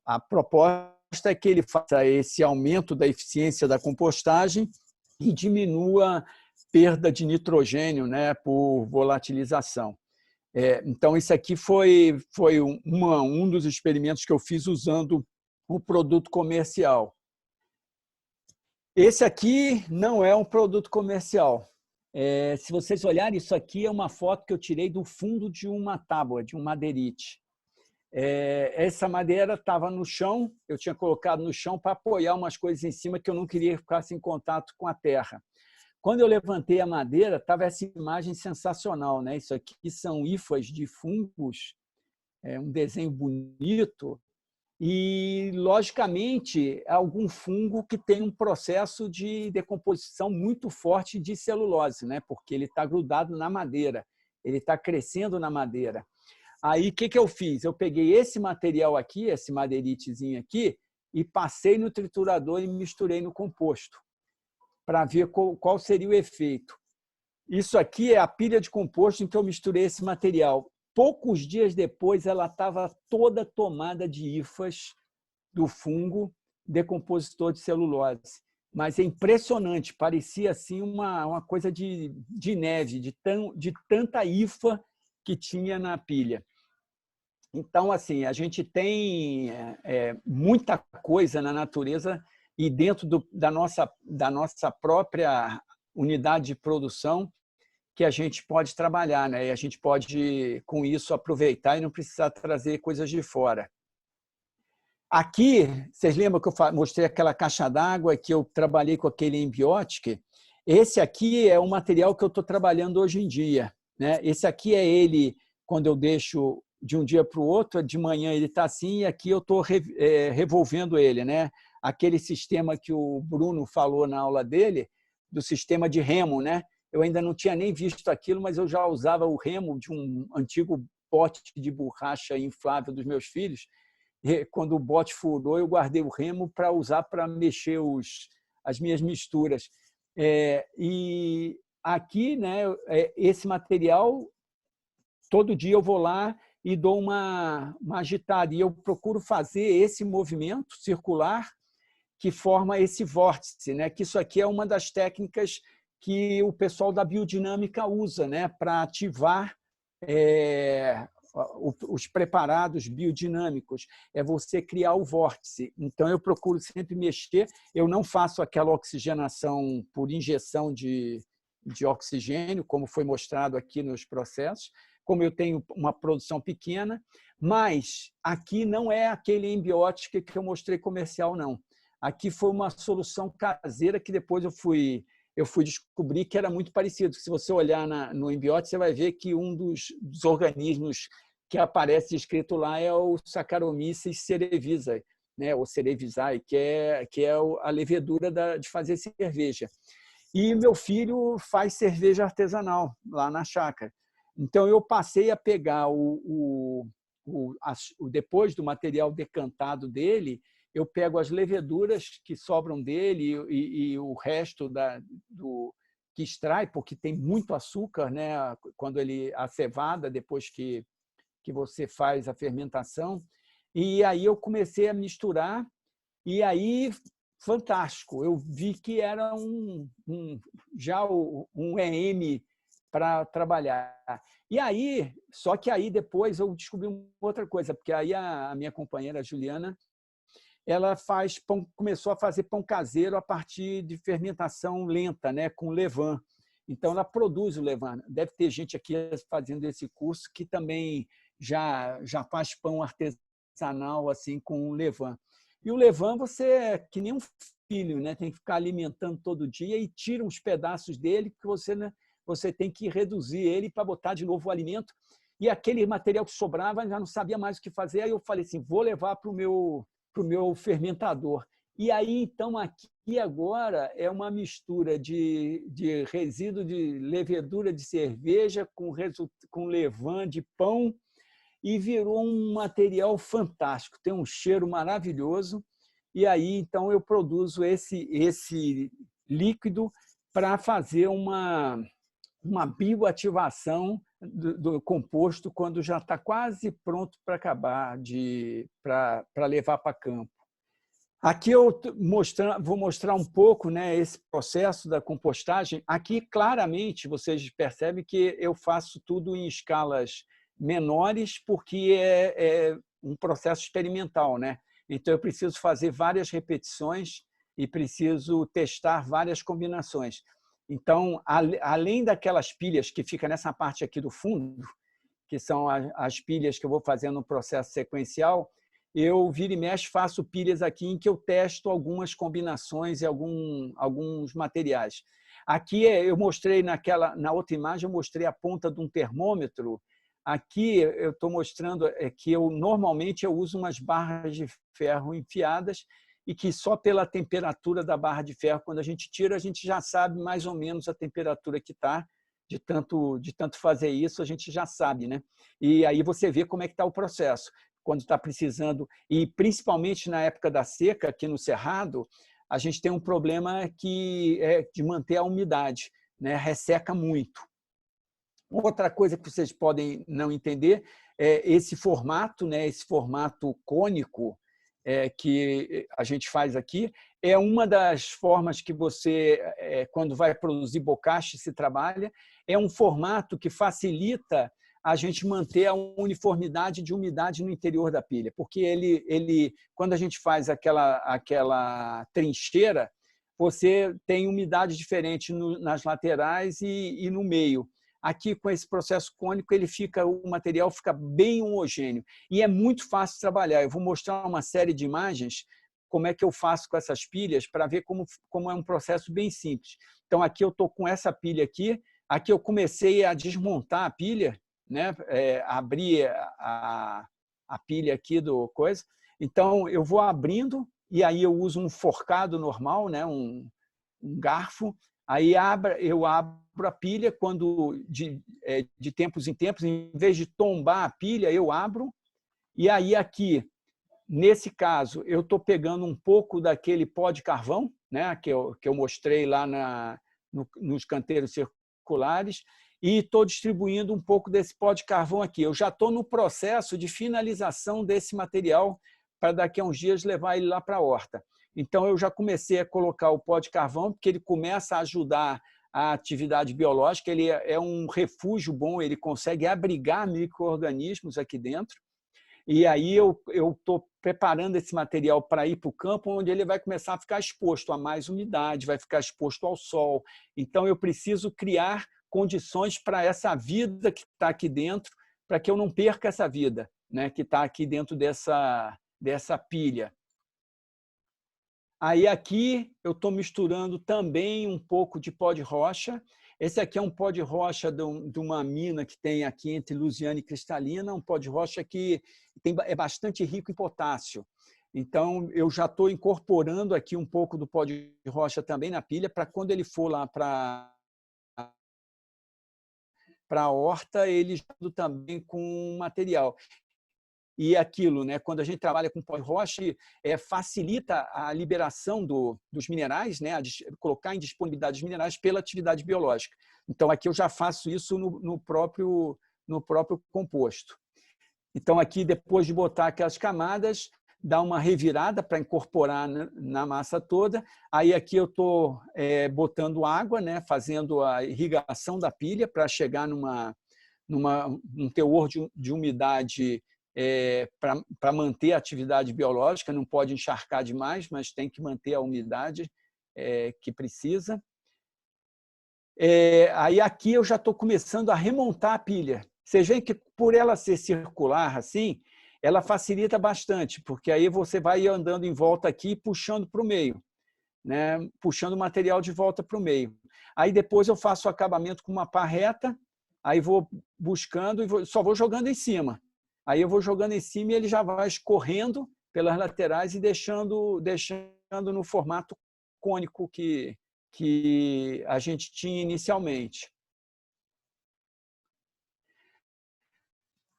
A proposta é que ele faça esse aumento da eficiência da compostagem e diminua perda de nitrogênio, né, por volatilização. Então, isso aqui foi um dos experimentos que eu fiz usando o produto comercial. Esse aqui não é um produto comercial. Se vocês olharem, isso aqui é uma foto que eu tirei do fundo de uma tábua, de um madeirite. Essa madeira estava no chão, eu tinha colocado no chão para apoiar umas coisas em cima que eu não queria que ficasse em contato com a terra. Quando eu levantei a madeira, estava essa imagem sensacional, né? Isso aqui são hifas de fungos, um desenho bonito, e, logicamente, algum fungo que tem um processo de decomposição muito forte de celulose, né? Porque ele está grudado na madeira, ele está crescendo na madeira. Aí, o que eu fiz? Eu peguei esse material aqui, esse madeiritezinho aqui, e passei no triturador e misturei no composto, para ver qual seria o efeito. Isso aqui é a pilha de composto em que eu misturei esse material. Poucos dias depois, ela estava toda tomada de hifas do fungo decompositor de celulose. Mas é impressionante, parecia assim uma coisa de neve, de tanta hifa que tinha na pilha. Então, assim, a gente tem muita coisa na natureza e dentro da nossa própria unidade de produção que a gente pode trabalhar, né? E a gente pode, com isso, aproveitar e não precisar trazer coisas de fora. Aqui, vocês lembram que eu mostrei aquela caixa d'água que eu trabalhei com aquele Embiotic? Esse aqui é o material que eu estou trabalhando hoje em dia, né? Esse aqui é ele, quando eu deixo de um dia para o outro, de manhã ele está assim, e aqui eu estou revolvendo ele, né? Aquele sistema que o Bruno falou na aula dele, do sistema de remo, né? Eu ainda não tinha nem visto aquilo, mas eu já usava o remo de um antigo pote de borracha inflável dos meus filhos. E quando o bote furou, eu guardei o remo para usar para mexer as minhas misturas. E aqui, né, esse material, todo dia eu vou lá e dou uma agitada. E eu procuro fazer esse movimento circular que forma esse vórtice, né? Que isso aqui é uma das técnicas que o pessoal da biodinâmica usa, né? Para ativar os preparados biodinâmicos, é você criar o vórtice. Então, eu procuro sempre mexer. Eu não faço aquela oxigenação por injeção de oxigênio, como foi mostrado aqui nos processos, como eu tenho uma produção pequena, mas aqui não é aquele Embiotic que eu mostrei comercial, não. Aqui foi uma solução caseira que depois eu fui descobrir que era muito parecido. Se você olhar no Embiotic, você vai ver que um dos organismos que aparece escrito lá é o Saccharomyces cerevisiae, né? Ou cerevisiae, que é a levedura de fazer cerveja. E meu filho faz cerveja artesanal lá na chácara. Então, eu passei a pegar depois do material decantado dele, eu pego as leveduras que sobram dele e o resto que extrai, porque tem muito açúcar, né? Quando a cevada, depois que você faz a fermentação. E aí eu comecei a misturar, e aí, fantástico, eu vi que era já um EM para trabalhar. E aí, só que aí depois eu descobri outra coisa, porque aí a minha companheira Juliana, ela começou a fazer pão caseiro a partir de fermentação lenta, né, com levain. Então, ela produz o levain. Deve ter gente aqui fazendo esse curso que também já faz pão artesanal assim com levain. E o levain, você é que nem um filho, né? Tem que ficar alimentando todo dia e tira uns pedaços dele, porque você tem que reduzir ele para botar de novo o alimento. E aquele material que sobrava, já não sabia mais o que fazer. Aí eu falei assim, vou levar para o meu fermentador. E aí, então, aqui agora é uma mistura de resíduo de levedura de cerveja com levain de pão, e virou um material fantástico, tem um cheiro maravilhoso. E aí, então, eu produzo esse líquido para fazer uma bioativação do composto quando já está quase pronto para acabar, para levar para campo. Aqui eu vou mostrar um pouco, né, esse processo da compostagem. Aqui, claramente, vocês percebem que eu faço tudo em escalas menores, porque é um processo experimental, né? Então, eu preciso fazer várias repetições e preciso testar várias combinações. Então, além daquelas pilhas que ficam nessa parte aqui do fundo, que são as pilhas que eu vou fazendo no processo sequencial, eu vira e mexe faço pilhas aqui em que eu testo algumas combinações e alguns materiais. Aqui eu mostrei na outra imagem, eu mostrei a ponta de um termômetro. Aqui eu estou mostrando que normalmente eu uso umas barras de ferro enfiadas e que só pela temperatura da barra de ferro, quando a gente tira, a gente já sabe mais ou menos a temperatura que está. De tanto fazer isso, a gente já sabe, né? E aí você vê como é que está o processo. Quando está precisando, e principalmente na época da seca, aqui no Cerrado, a gente tem um problema que é de manter a umidade, né? Resseca muito. Outra coisa que vocês podem não entender é esse formato, né? Esse formato cônico que a gente faz aqui, é uma das formas que você, quando vai produzir bocashi, se trabalha. É um formato que facilita a gente manter a uniformidade de umidade no interior da pilha, porque quando a gente faz aquela trincheira, você tem umidade diferente nas laterais e no meio. Aqui, com esse processo cônico, o material fica bem homogêneo e é muito fácil de trabalhar. Eu vou mostrar uma série de imagens como é que eu faço com essas pilhas para ver como é um processo bem simples. Então, aqui eu estou com essa pilha aqui. Aqui eu comecei a desmontar a pilha, né? Abrir a pilha aqui do coisa. Então, eu vou abrindo e aí eu uso um forcado normal, né? Um garfo. Aí eu abro a pilha quando de tempos em tempos, em vez de tombar a pilha, eu abro. E aí aqui, nesse caso, eu estou pegando um pouco daquele pó de carvão, né? que eu mostrei lá nos canteiros circulares, e estou distribuindo um pouco desse pó de carvão aqui. Eu já estou no processo de finalização desse material para daqui a uns dias levar ele lá para a horta. Então, eu já comecei a colocar o pó de carvão, porque ele começa a ajudar a atividade biológica, ele é um refúgio bom, ele consegue abrigar micro-organismos aqui dentro. E aí eu estou preparando esse material para ir para o campo, onde ele vai começar a ficar exposto a mais umidade, vai ficar exposto ao sol. Então, eu preciso criar condições para essa vida que está aqui dentro, para que eu não perca essa vida, né, que está aqui dentro dessa pilha. Aí aqui eu estou misturando também um pouco de pó de rocha. Esse aqui é um pó de rocha de uma mina que tem aqui entre Lusiana e Cristalina, um pó de rocha que é bastante rico em potássio. Então, eu já estou incorporando aqui um pouco do pó de rocha também na pilha, para quando ele for lá para a horta, ele junto também com material. E aquilo, né? Quando a gente trabalha com pó de rocha, facilita a liberação dos minerais, né? Colocar em disponibilidade os minerais pela atividade biológica. Então, aqui eu já faço isso no próprio composto. Então, aqui, depois de botar aquelas camadas, dá uma revirada para incorporar na massa toda. Aí, aqui eu estou botando água, né? Fazendo a irrigação da pilha para chegar num teor de umidade para manter a atividade biológica, não pode encharcar demais, mas tem que manter a umidade que precisa. Aí aqui eu já estou começando a remontar a pilha. Vocês veem que, por ela ser circular assim, ela facilita bastante, porque aí você vai andando em volta aqui, puxando para o meio, né? Puxando o material de volta para o meio. Aí depois eu faço o acabamento com uma pá reta, aí vou buscando e só vou jogando em cima. Aí eu vou jogando em cima e ele já vai escorrendo pelas laterais e deixando no formato cônico que a gente tinha inicialmente.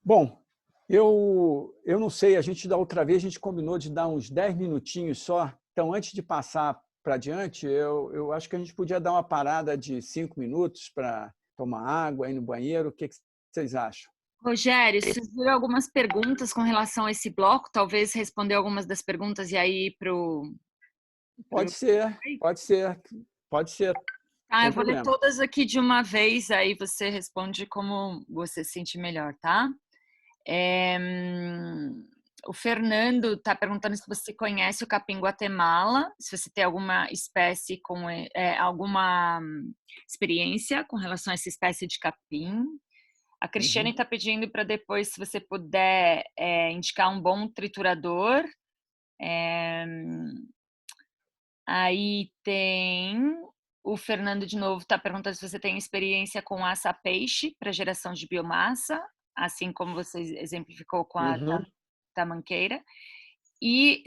Bom, eu não sei, da outra vez a gente combinou de dar uns 10 minutinhos só. Então, antes de passar para adiante, eu acho que a gente podia dar uma parada de 5 minutos para tomar água, ir no banheiro. O que vocês acham? Rogério, surgiram algumas perguntas com relação a esse bloco, talvez responder algumas das perguntas e aí ir para o... Pode ser. Tá, eu vou ler todas aqui de uma vez, aí você responde como você se sentir melhor, tá? O Fernando está perguntando se você conhece o capim Guatemala, se você tem alguma espécie alguma experiência com relação a essa espécie de capim. A Cristiane está pedindo para depois, se você puder, indicar um bom triturador. Aí tem o Fernando de novo, está perguntando se você tem experiência com assa-peixe para geração de biomassa, assim como você exemplificou com a tamanqueira. E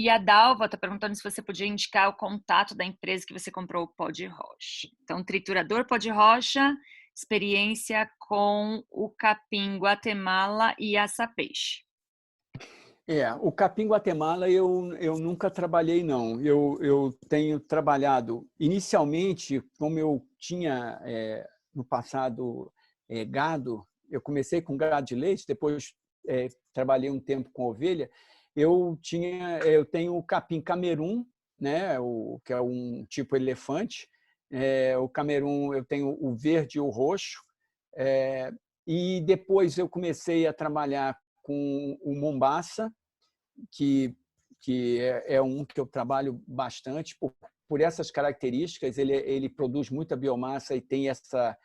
a Dalva está perguntando se você podia indicar o contato da empresa que você comprou o pó de rocha. Então, triturador, pó de rocha, experiência com o capim Guatemala e assa-peixe. O capim Guatemala eu nunca trabalhei, não. Eu tenho trabalhado, inicialmente, como eu tinha no passado gado, eu comecei com gado de leite, depois trabalhei um tempo com ovelha, eu tenho o capim Camerun, né, que é um tipo elefante. O Camerun eu tenho o verde e o roxo. E depois eu comecei a trabalhar com o Mombaça, que é um que eu trabalho bastante por essas características. Ele produz muita biomassa e tem essa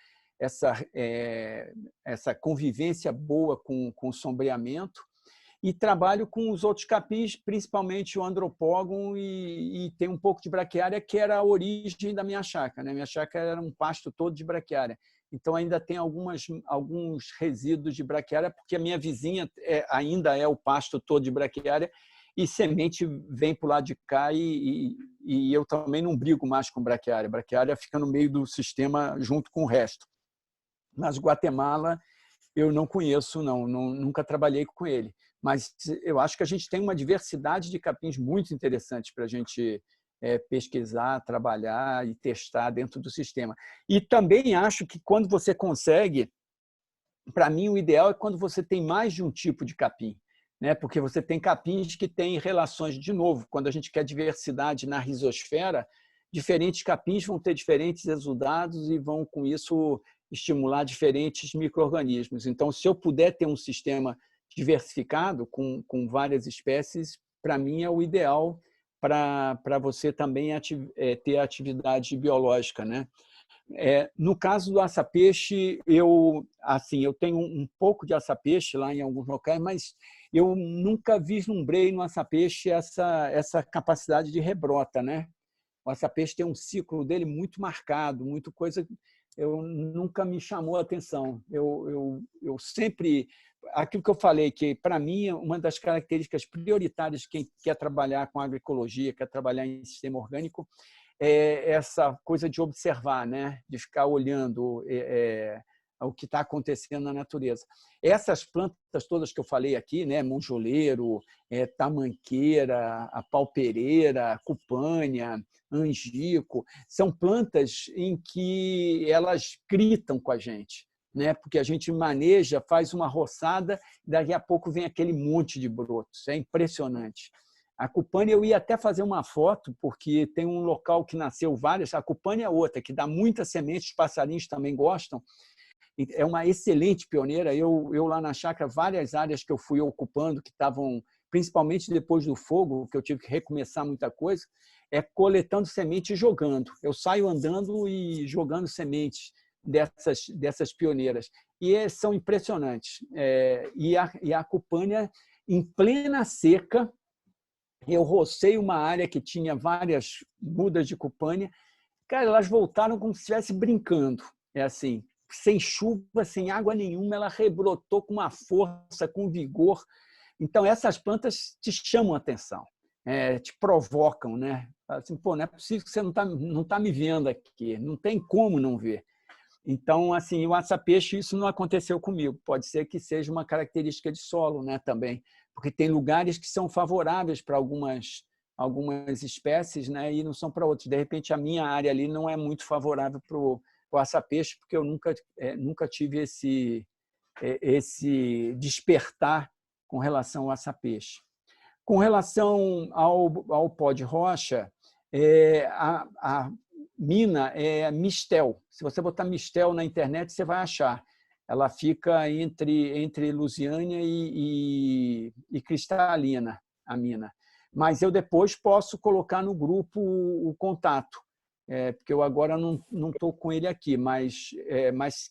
convivência boa com o sombreamento. E trabalho com os outros capins, principalmente o Andropógon, e tem um pouco de braquiária, que era a origem da minha chácara, né? Minha chácara era um pasto todo de braquiária. Então, ainda tem alguns resíduos de braquiária, porque a minha vizinha ainda é o pasto todo de braquiária, e semente vem para o lado de cá, e eu também não brigo mais com braquiária. Braquiária fica no meio do sistema junto com o resto. Mas Guatemala eu não conheço, nunca trabalhei com ele. Mas eu acho que a gente tem uma diversidade de capins muito interessantes para a gente pesquisar, trabalhar e testar dentro do sistema. E também acho que quando você consegue, para mim o ideal é quando você tem mais de um tipo de capim, né? Porque você tem capins que têm relações, de novo, quando a gente quer diversidade na rizosfera, diferentes capins vão ter diferentes resultados e vão, com isso, estimular diferentes micro-organismos. Então, se eu puder ter um sistema diversificado com várias espécies, para mim é o ideal para você também ter atividade biológica, né? No caso do açapeixe, eu tenho um pouco de açapeixe lá em alguns locais, mas eu nunca vislumbrei no açapeixe essa capacidade de rebrota, né? O açapeixe tem um ciclo dele muito marcado, muito coisa nunca me chamou a atenção. Eu sempre... Aquilo que eu falei, que para mim uma das características prioritárias de quem quer trabalhar com agroecologia, quer trabalhar em sistema orgânico, é essa coisa de observar, né? De ficar olhando o que está acontecendo na natureza. Essas plantas todas que eu falei aqui, né? Monjoleiro, tamanqueira, a paupereira, a cupânia, angico, são plantas em que elas gritam com a gente, né? Porque a gente maneja, faz uma roçada, e daqui a pouco vem aquele monte de brotos. É impressionante. A cupânia, eu ia até fazer uma foto, porque tem um local que nasceu várias. A cupânia é outra, que dá muita semente, os passarinhos também gostam. É uma excelente pioneira. Eu lá na chácara, várias áreas que eu fui ocupando, que estavam, principalmente depois do fogo, que eu tive que recomeçar muita coisa, coletando semente e jogando. Eu saio andando e jogando sementes dessas pioneiras. E são impressionantes. E a cupânia, em plena seca, eu rocei uma área que tinha várias mudas de cupânia. Cara, elas voltaram como se estivesse brincando. Assim, sem chuva, sem água nenhuma, ela rebrotou com uma força, com vigor. Então, essas plantas te chamam a atenção, te provocam, né? Assim, pô, não é possível que você não tá me vendo aqui, não tem como não ver. Então, assim, o açapeixe, isso não aconteceu comigo. Pode ser que seja uma característica de solo, né, também, porque tem lugares que são favoráveis para algumas espécies, né, e não são para outros. De repente, a minha área ali não é muito favorável para o açapeixe, porque eu nunca tive esse despertar com relação ao açapeixe. Com relação ao pó de rocha, a mina é mistel. Se você botar mistel na internet, você vai achar. Ela fica entre Lusiânia e Cristalina, a mina. Mas eu depois posso colocar no grupo o contato, porque eu agora não estou com ele aqui, mas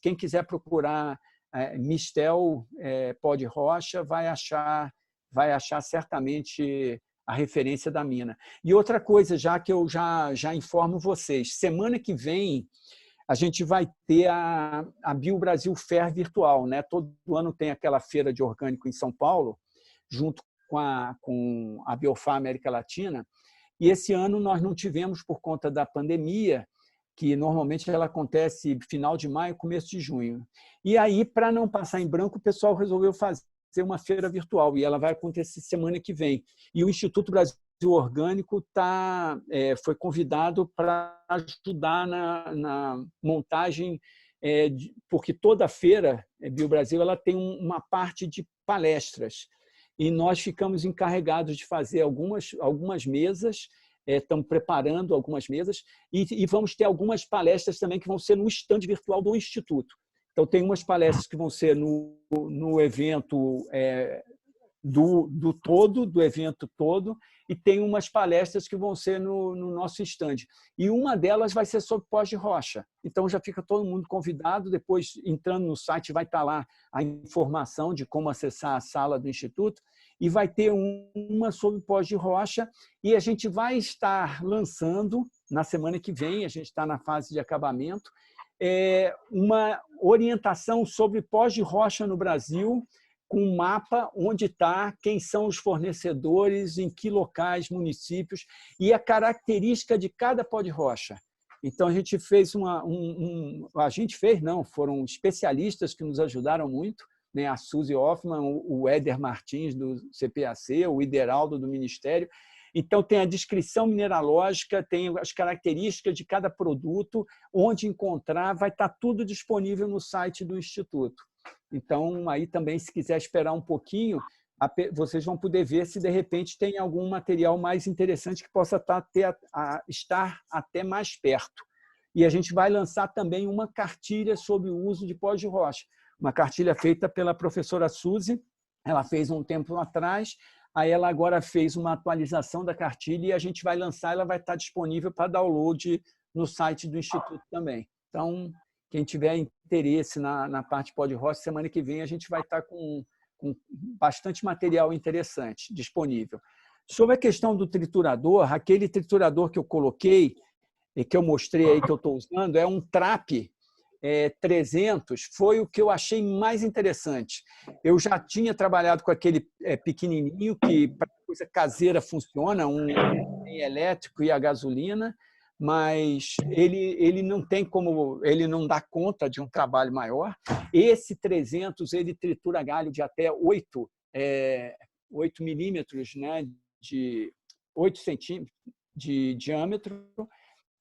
quem quiser procurar mistel, pó de rocha, vai achar certamente a referência da mina. E outra coisa, já que eu já informo vocês, semana que vem a gente vai ter a BioBrasil Fair virtual, né? Todo ano tem aquela feira de orgânico em São Paulo, junto com a Biofar América Latina, e esse ano nós não tivemos por conta da pandemia, que normalmente ela acontece final de maio, começo de junho. E aí, para não passar em branco, o pessoal resolveu fazer uma feira virtual, e ela vai acontecer semana que vem. E o Instituto Brasil Orgânico foi convidado para ajudar na montagem, porque toda feira BioBrasil ela tem uma parte de palestras, e nós ficamos encarregados de fazer algumas mesas, estamos preparando algumas mesas, e vamos ter algumas palestras também que vão ser no estande virtual do Instituto. Então, tem umas palestras que vão ser no evento do evento todo, e tem umas palestras que vão ser no nosso stand. E uma delas vai ser sobre pós de rocha. Então, já fica todo mundo convidado. Depois, entrando no site, vai estar lá a informação de como acessar a sala do Instituto, e vai ter uma sobre pós de rocha, e a gente vai estar lançando, na semana que vem, a gente está na fase de acabamento, uma orientação sobre pós de rocha no Brasil, com um mapa onde está, quem são os fornecedores, em que locais, municípios, e a característica de cada pó de rocha. Então, a gente fez foram especialistas que nos ajudaram muito, né? A Suzy Hoffman, o Éder Martins, do CPAC, o Ideraldo, do Ministério. Então, tem a descrição mineralógica, tem as características de cada produto, onde encontrar, vai estar tudo disponível no site do Instituto. Então, aí também, se quiser esperar um pouquinho, vocês vão poder ver se, de repente, tem algum material mais interessante que possa estar até mais perto. E a gente vai lançar também uma cartilha sobre o uso de pós de rocha. Uma cartilha feita pela professora Suzy, ela fez um tempo atrás, aí ela agora fez uma atualização da cartilha e a gente vai lançar, ela vai estar disponível para download no site do Instituto também. Então, quem tiver interesse na parte pó de rocha, semana que vem a gente vai estar com bastante material interessante disponível. Sobre a questão do triturador, aquele triturador que eu coloquei, e que eu mostrei aí que eu estou usando, é um TRAP 300, foi o que eu achei mais interessante. Eu já tinha trabalhado com aquele pequenininho que para coisa caseira funciona, um elétrico e a gasolina, mas ele não tem como, ele não dá conta de um trabalho maior. Esse 300 ele tritura galho de até 8 milímetros, né, de 8 centímetros de diâmetro.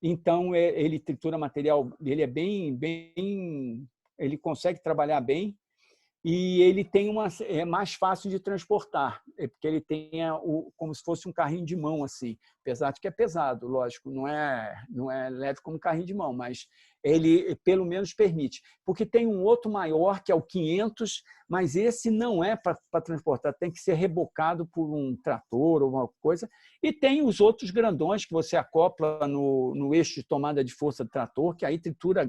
Então, ele tritura material, ele é ele consegue trabalhar bem, e ele tem é mais fácil de transportar, porque ele tem como se fosse um carrinho de mão, assim, apesar de que é pesado, lógico, não é leve como um carrinho de mão, mas ele pelo menos permite. Porque tem um outro maior, que é o 500, mas esse não é para transportar, tem que ser rebocado por um trator ou alguma coisa. E tem os outros grandões que você acopla no eixo de tomada de força do trator, que aí tritura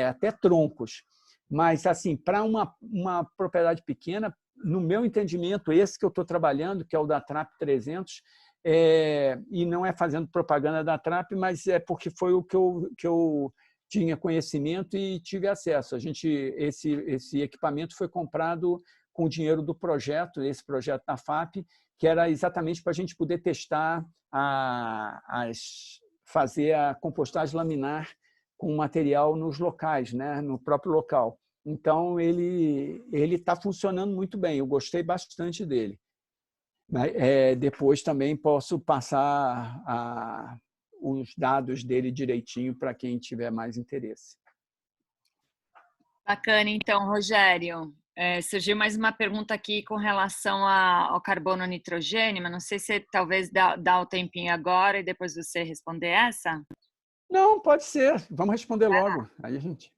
até troncos. Mas, assim, para uma propriedade pequena, no meu entendimento, esse que eu estou trabalhando, que é o da TRAP 300, e não é fazendo propaganda da TRAP, mas é porque foi o que eu tinha conhecimento e tive acesso. Esse equipamento foi comprado com o dinheiro do projeto, esse projeto da FAP, que era exatamente para a gente poder testar, fazer a compostagem laminar com material nos locais, né? No próprio local. Então, ele está funcionando muito bem. Eu gostei bastante dele. Depois também posso passar os dados dele direitinho para quem tiver mais interesse. Bacana, então, Rogério. Surgiu mais uma pergunta aqui com relação ao carbono nitrogênio, mas não sei se talvez dá o tempinho agora e depois você responder essa. Não, pode ser. Vamos responder logo. Aí, gente.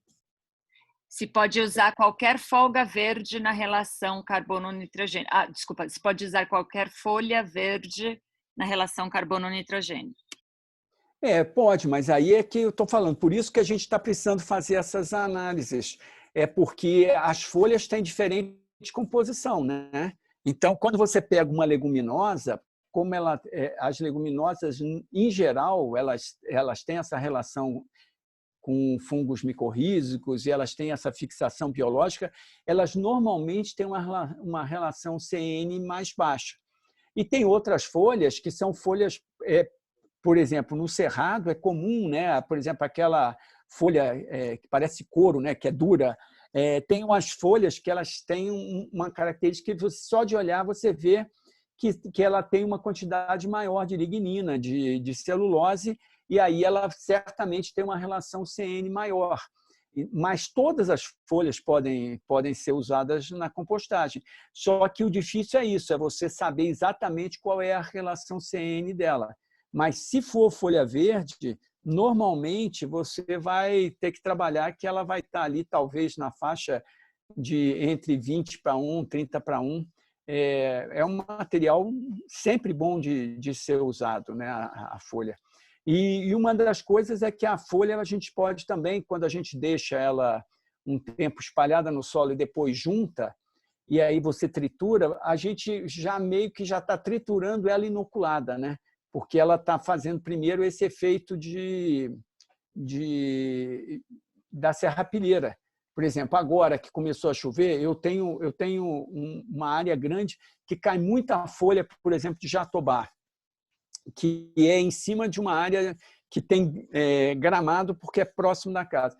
Se pode usar qualquer folga verde na relação carbono-nitrogênio. Desculpa. Se pode usar qualquer folha verde na relação carbono-nitrogênio. Pode, mas aí é que eu estou falando. Por isso que a gente está precisando fazer essas análises. É porque as folhas têm diferente composição, né? Então, quando você pega uma leguminosa, como as leguminosas, em geral, elas têm essa relação com fungos micorrízicos e elas têm essa fixação biológica, elas normalmente têm uma relação CN mais baixa. E tem outras folhas que são folhas, por exemplo, no cerrado é comum, né? Por exemplo, aquela folha que parece couro, né? Que é dura, tem umas folhas que elas têm uma característica que só de olhar você vê que ela tem uma quantidade maior de lignina, de celulose, e aí ela certamente tem uma relação CN maior. Mas todas as folhas podem ser usadas na compostagem. Só que o difícil é isso, é você saber exatamente qual é a relação CN dela. Mas se for folha verde, normalmente você vai ter que trabalhar que ela vai estar ali, talvez, na faixa de entre 20:1, 30:1. É um material sempre bom de ser usado, né, a folha. E uma das coisas é que a folha a gente pode também, quando a gente deixa ela um tempo espalhada no solo e depois junta, e aí você tritura, a gente já meio que já está triturando ela inoculada, né? Porque ela está fazendo primeiro esse efeito da serrapilheira. Por exemplo, agora que começou a chover, eu tenho uma área grande que cai muita folha, por exemplo, de jatobá, que é em cima de uma área que tem gramado, porque é próximo da casa.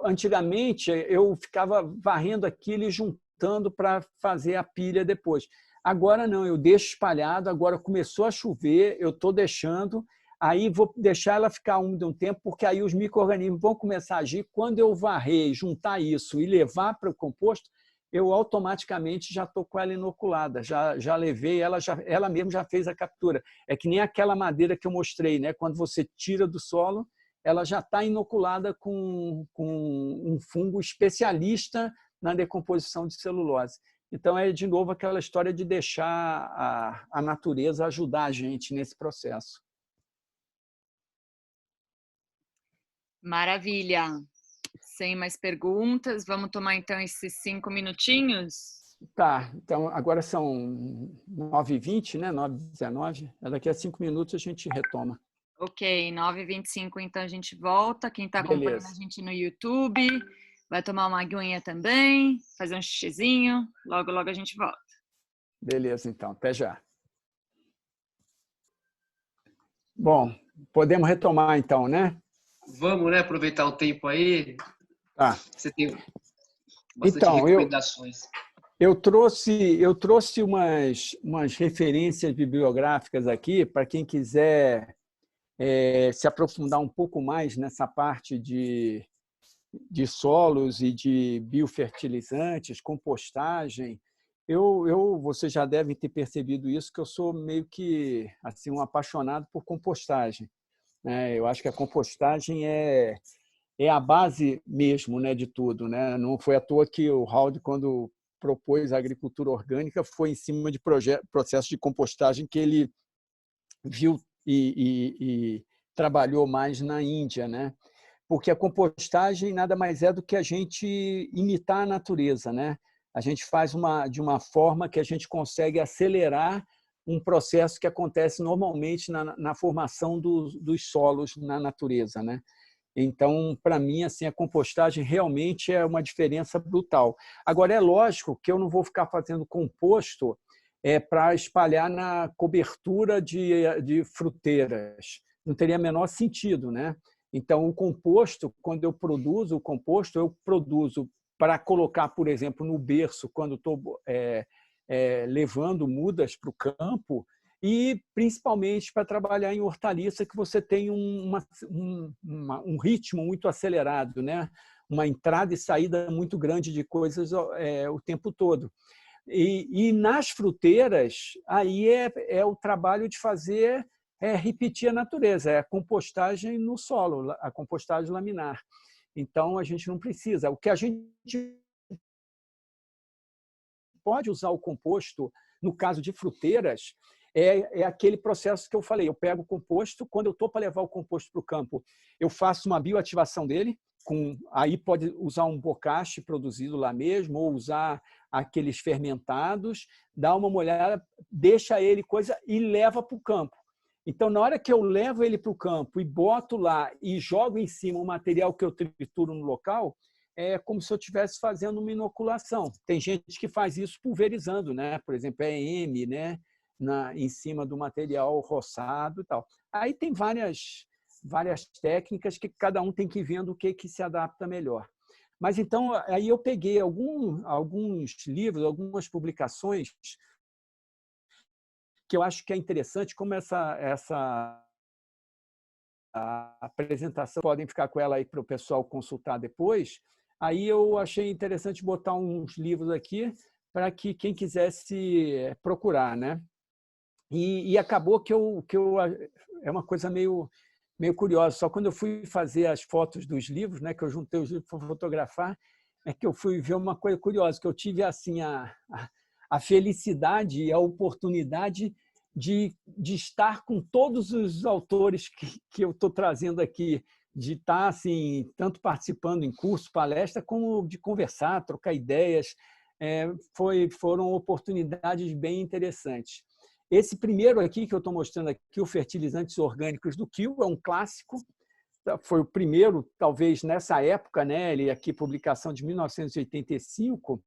Antigamente, eu ficava varrendo aquilo e juntando para fazer a pilha depois. Agora não, eu deixo espalhado, agora começou a chover, eu estou deixando, aí vou deixar ela ficar úmida um tempo, porque aí os micro-organismos vão começar a agir. Quando eu varrer, juntar isso e levar para o composto, eu automaticamente já estou com ela inoculada, já levei, ela mesma já fez a captura. É que nem aquela madeira que eu mostrei, né? Quando você tira do solo, ela já está inoculada com um fungo especialista na decomposição de celulose. Então, é, de novo, aquela história de deixar a natureza ajudar a gente nesse processo. Maravilha! Sem mais perguntas, vamos tomar então esses 5 minutinhos? Tá, então agora são 9h20, né? 9h19. Daqui a 5 minutos a gente retoma. Ok, 9h25 então a gente volta. Quem está acompanhando a gente no YouTube vai tomar uma aguinha também, fazer um xixizinho. Logo, logo a gente volta. Beleza, então. Até já. Bom, podemos retomar então, né? Vamos, né? Aproveitar o tempo aí. Tá. Você tem bastante então, recomendações. Eu trouxe umas referências bibliográficas aqui para quem quiser se aprofundar um pouco mais nessa parte de solos e de biofertilizantes, compostagem. Você já deve ter percebido isso, que eu sou meio que assim, um apaixonado por compostagem, né? Eu acho que a compostagem é a base mesmo, né, de tudo, né? Não foi à toa que o Howard, quando propôs a agricultura orgânica, foi em cima de processo de compostagem que ele viu e trabalhou mais na Índia, né? Porque a compostagem nada mais é do que a gente imitar a natureza, né? A gente faz de uma forma que a gente consegue acelerar um processo que acontece normalmente na formação dos solos na natureza, né? Então, para mim, assim, a compostagem realmente é uma diferença brutal. Agora, é lógico que eu não vou ficar fazendo composto para espalhar na cobertura de fruteiras. Não teria menor sentido, né? Então, o composto, quando eu produzo o composto, eu produzo para colocar, por exemplo, no berço, quando estou levando mudas para o campo, e principalmente para trabalhar em hortaliça, que você tem um ritmo muito acelerado, né? Uma entrada e saída muito grande de coisas o tempo todo. E nas fruteiras, aí é o trabalho de fazer repetir a natureza, é a compostagem no solo, a compostagem laminar. Então, a gente não precisa. O que a gente pode usar o composto, no caso de fruteiras, é aquele processo que eu falei. Eu pego o composto, quando eu estou para levar o composto para o campo, eu faço uma bioativação dele, aí pode usar um bocache produzido lá mesmo, ou usar aqueles fermentados, dá uma molhada, deixa ele coisa e leva para o campo. Então, na hora que eu levo ele para o campo e boto lá e jogo em cima o material que eu trituro no local, é como se eu estivesse fazendo uma inoculação. Tem gente que faz isso pulverizando, né? Por exemplo, EM, né? Em cima do material roçado e tal. Aí tem várias técnicas que cada um tem que ir vendo o que se adapta melhor. Mas então, aí eu peguei alguns livros, algumas publicações que eu acho que é interessante, como essa apresentação, podem ficar com ela aí para o pessoal consultar depois. Aí eu achei interessante botar uns livros aqui para que quem quisesse procurar, né? E acabou que é uma coisa meio meio curiosa. Só quando eu fui fazer as fotos dos livros, né, que eu juntei os livros para fotografar, é que eu fui ver uma coisa curiosa, que eu tive assim a felicidade e a oportunidade de estar com todos os autores que eu estou trazendo aqui, de estar assim, tanto participando em curso, palestra, como de conversar, trocar ideias. Foram oportunidades bem interessantes. Esse primeiro aqui que eu estou mostrando aqui, o Fertilizantes Orgânicos do Kew, é um clássico. Foi o primeiro, talvez, nessa época, né? Ele aqui, publicação de 1985.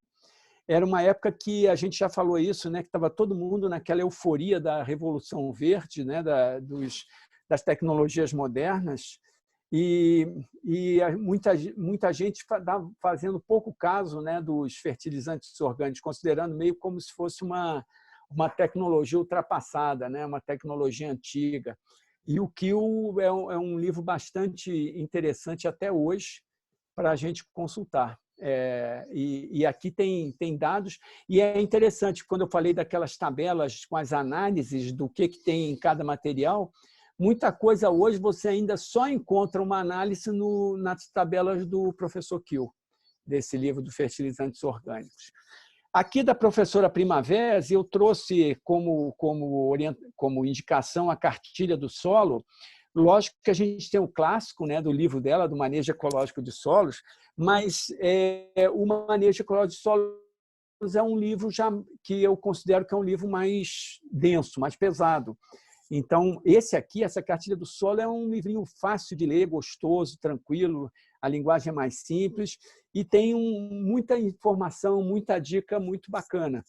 Era uma época que a gente já falou isso, né? Que estava todo mundo naquela euforia da Revolução Verde, né? Das tecnologias modernas. E muita gente fazendo pouco caso, né, dos fertilizantes orgânicos, considerando meio como se fosse uma tecnologia ultrapassada, né, uma tecnologia antiga. E o Kew é um livro bastante interessante até hoje para a gente consultar. E aqui tem dados, e é interessante, quando eu falei daquelas tabelas com as análises do que tem em cada material, muita coisa hoje você ainda só encontra uma análise nas tabelas do professor Kew, desse livro do Fertilizantes Orgânicos. Aqui da professora Primavera, eu trouxe como indicação a cartilha do solo. Lógico que a gente tem o clássico, né, do livro dela, do Manejo Ecológico de Solos, mas o Manejo Ecológico de Solos é um livro já que eu considero que é um livro mais denso, mais pesado. Então, essa cartilha do solo é um livrinho fácil de ler, gostoso, tranquilo, a linguagem é mais simples e tem muita informação, muita dica muito bacana.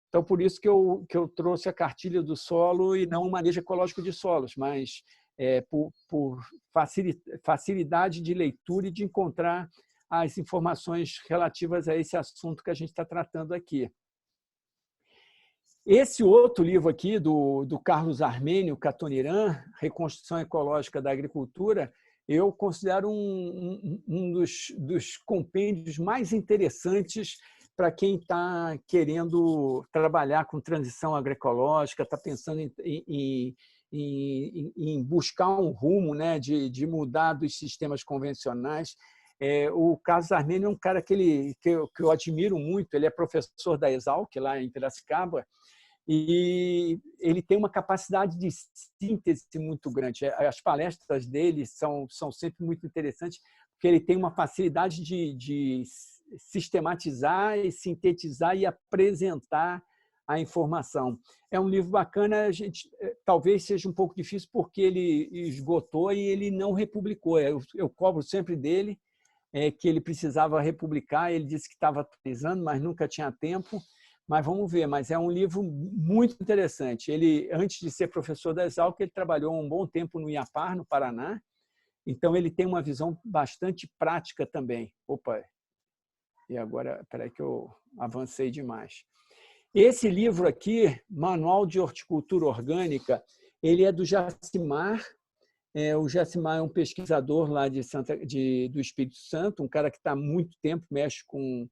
Então, por isso que eu trouxe a cartilha do solo e não o Manejo Ecológico de Solos, mas por facilidade de leitura e de encontrar as informações relativas a esse assunto que a gente está tratando aqui. Esse outro livro aqui, do Carlos Armênio Catoniran, Reconstrução Ecológica da Agricultura, eu considero um dos compêndios mais interessantes para quem está querendo trabalhar com transição agroecológica, está pensando em buscar um rumo, né, de mudar dos sistemas convencionais. O Carlos Armênio é um cara que eu admiro muito, ele é professor da Exalc, lá em Piracicaba, e ele tem uma capacidade de síntese muito grande. As palestras dele são sempre muito interessantes, porque ele tem uma facilidade de sistematizar e sintetizar e apresentar a informação. É um livro bacana, talvez seja um pouco difícil porque ele esgotou e ele não republicou. Eu cobro sempre dele que ele precisava republicar, ele disse que estava atualizando, mas nunca tinha tempo. Mas vamos ver, mas é um livro muito interessante. Ele, antes de ser professor da Exalc, ele trabalhou um bom tempo no IAPAR, no Paraná, então ele tem uma visão bastante prática também. Opa, e agora, espera aí que eu avancei demais. Esse livro aqui, Manual de Horticultura Orgânica, ele é do Jacimar. O Jacimar é um pesquisador lá do Espírito Santo, um cara que está há muito tempo, mexe com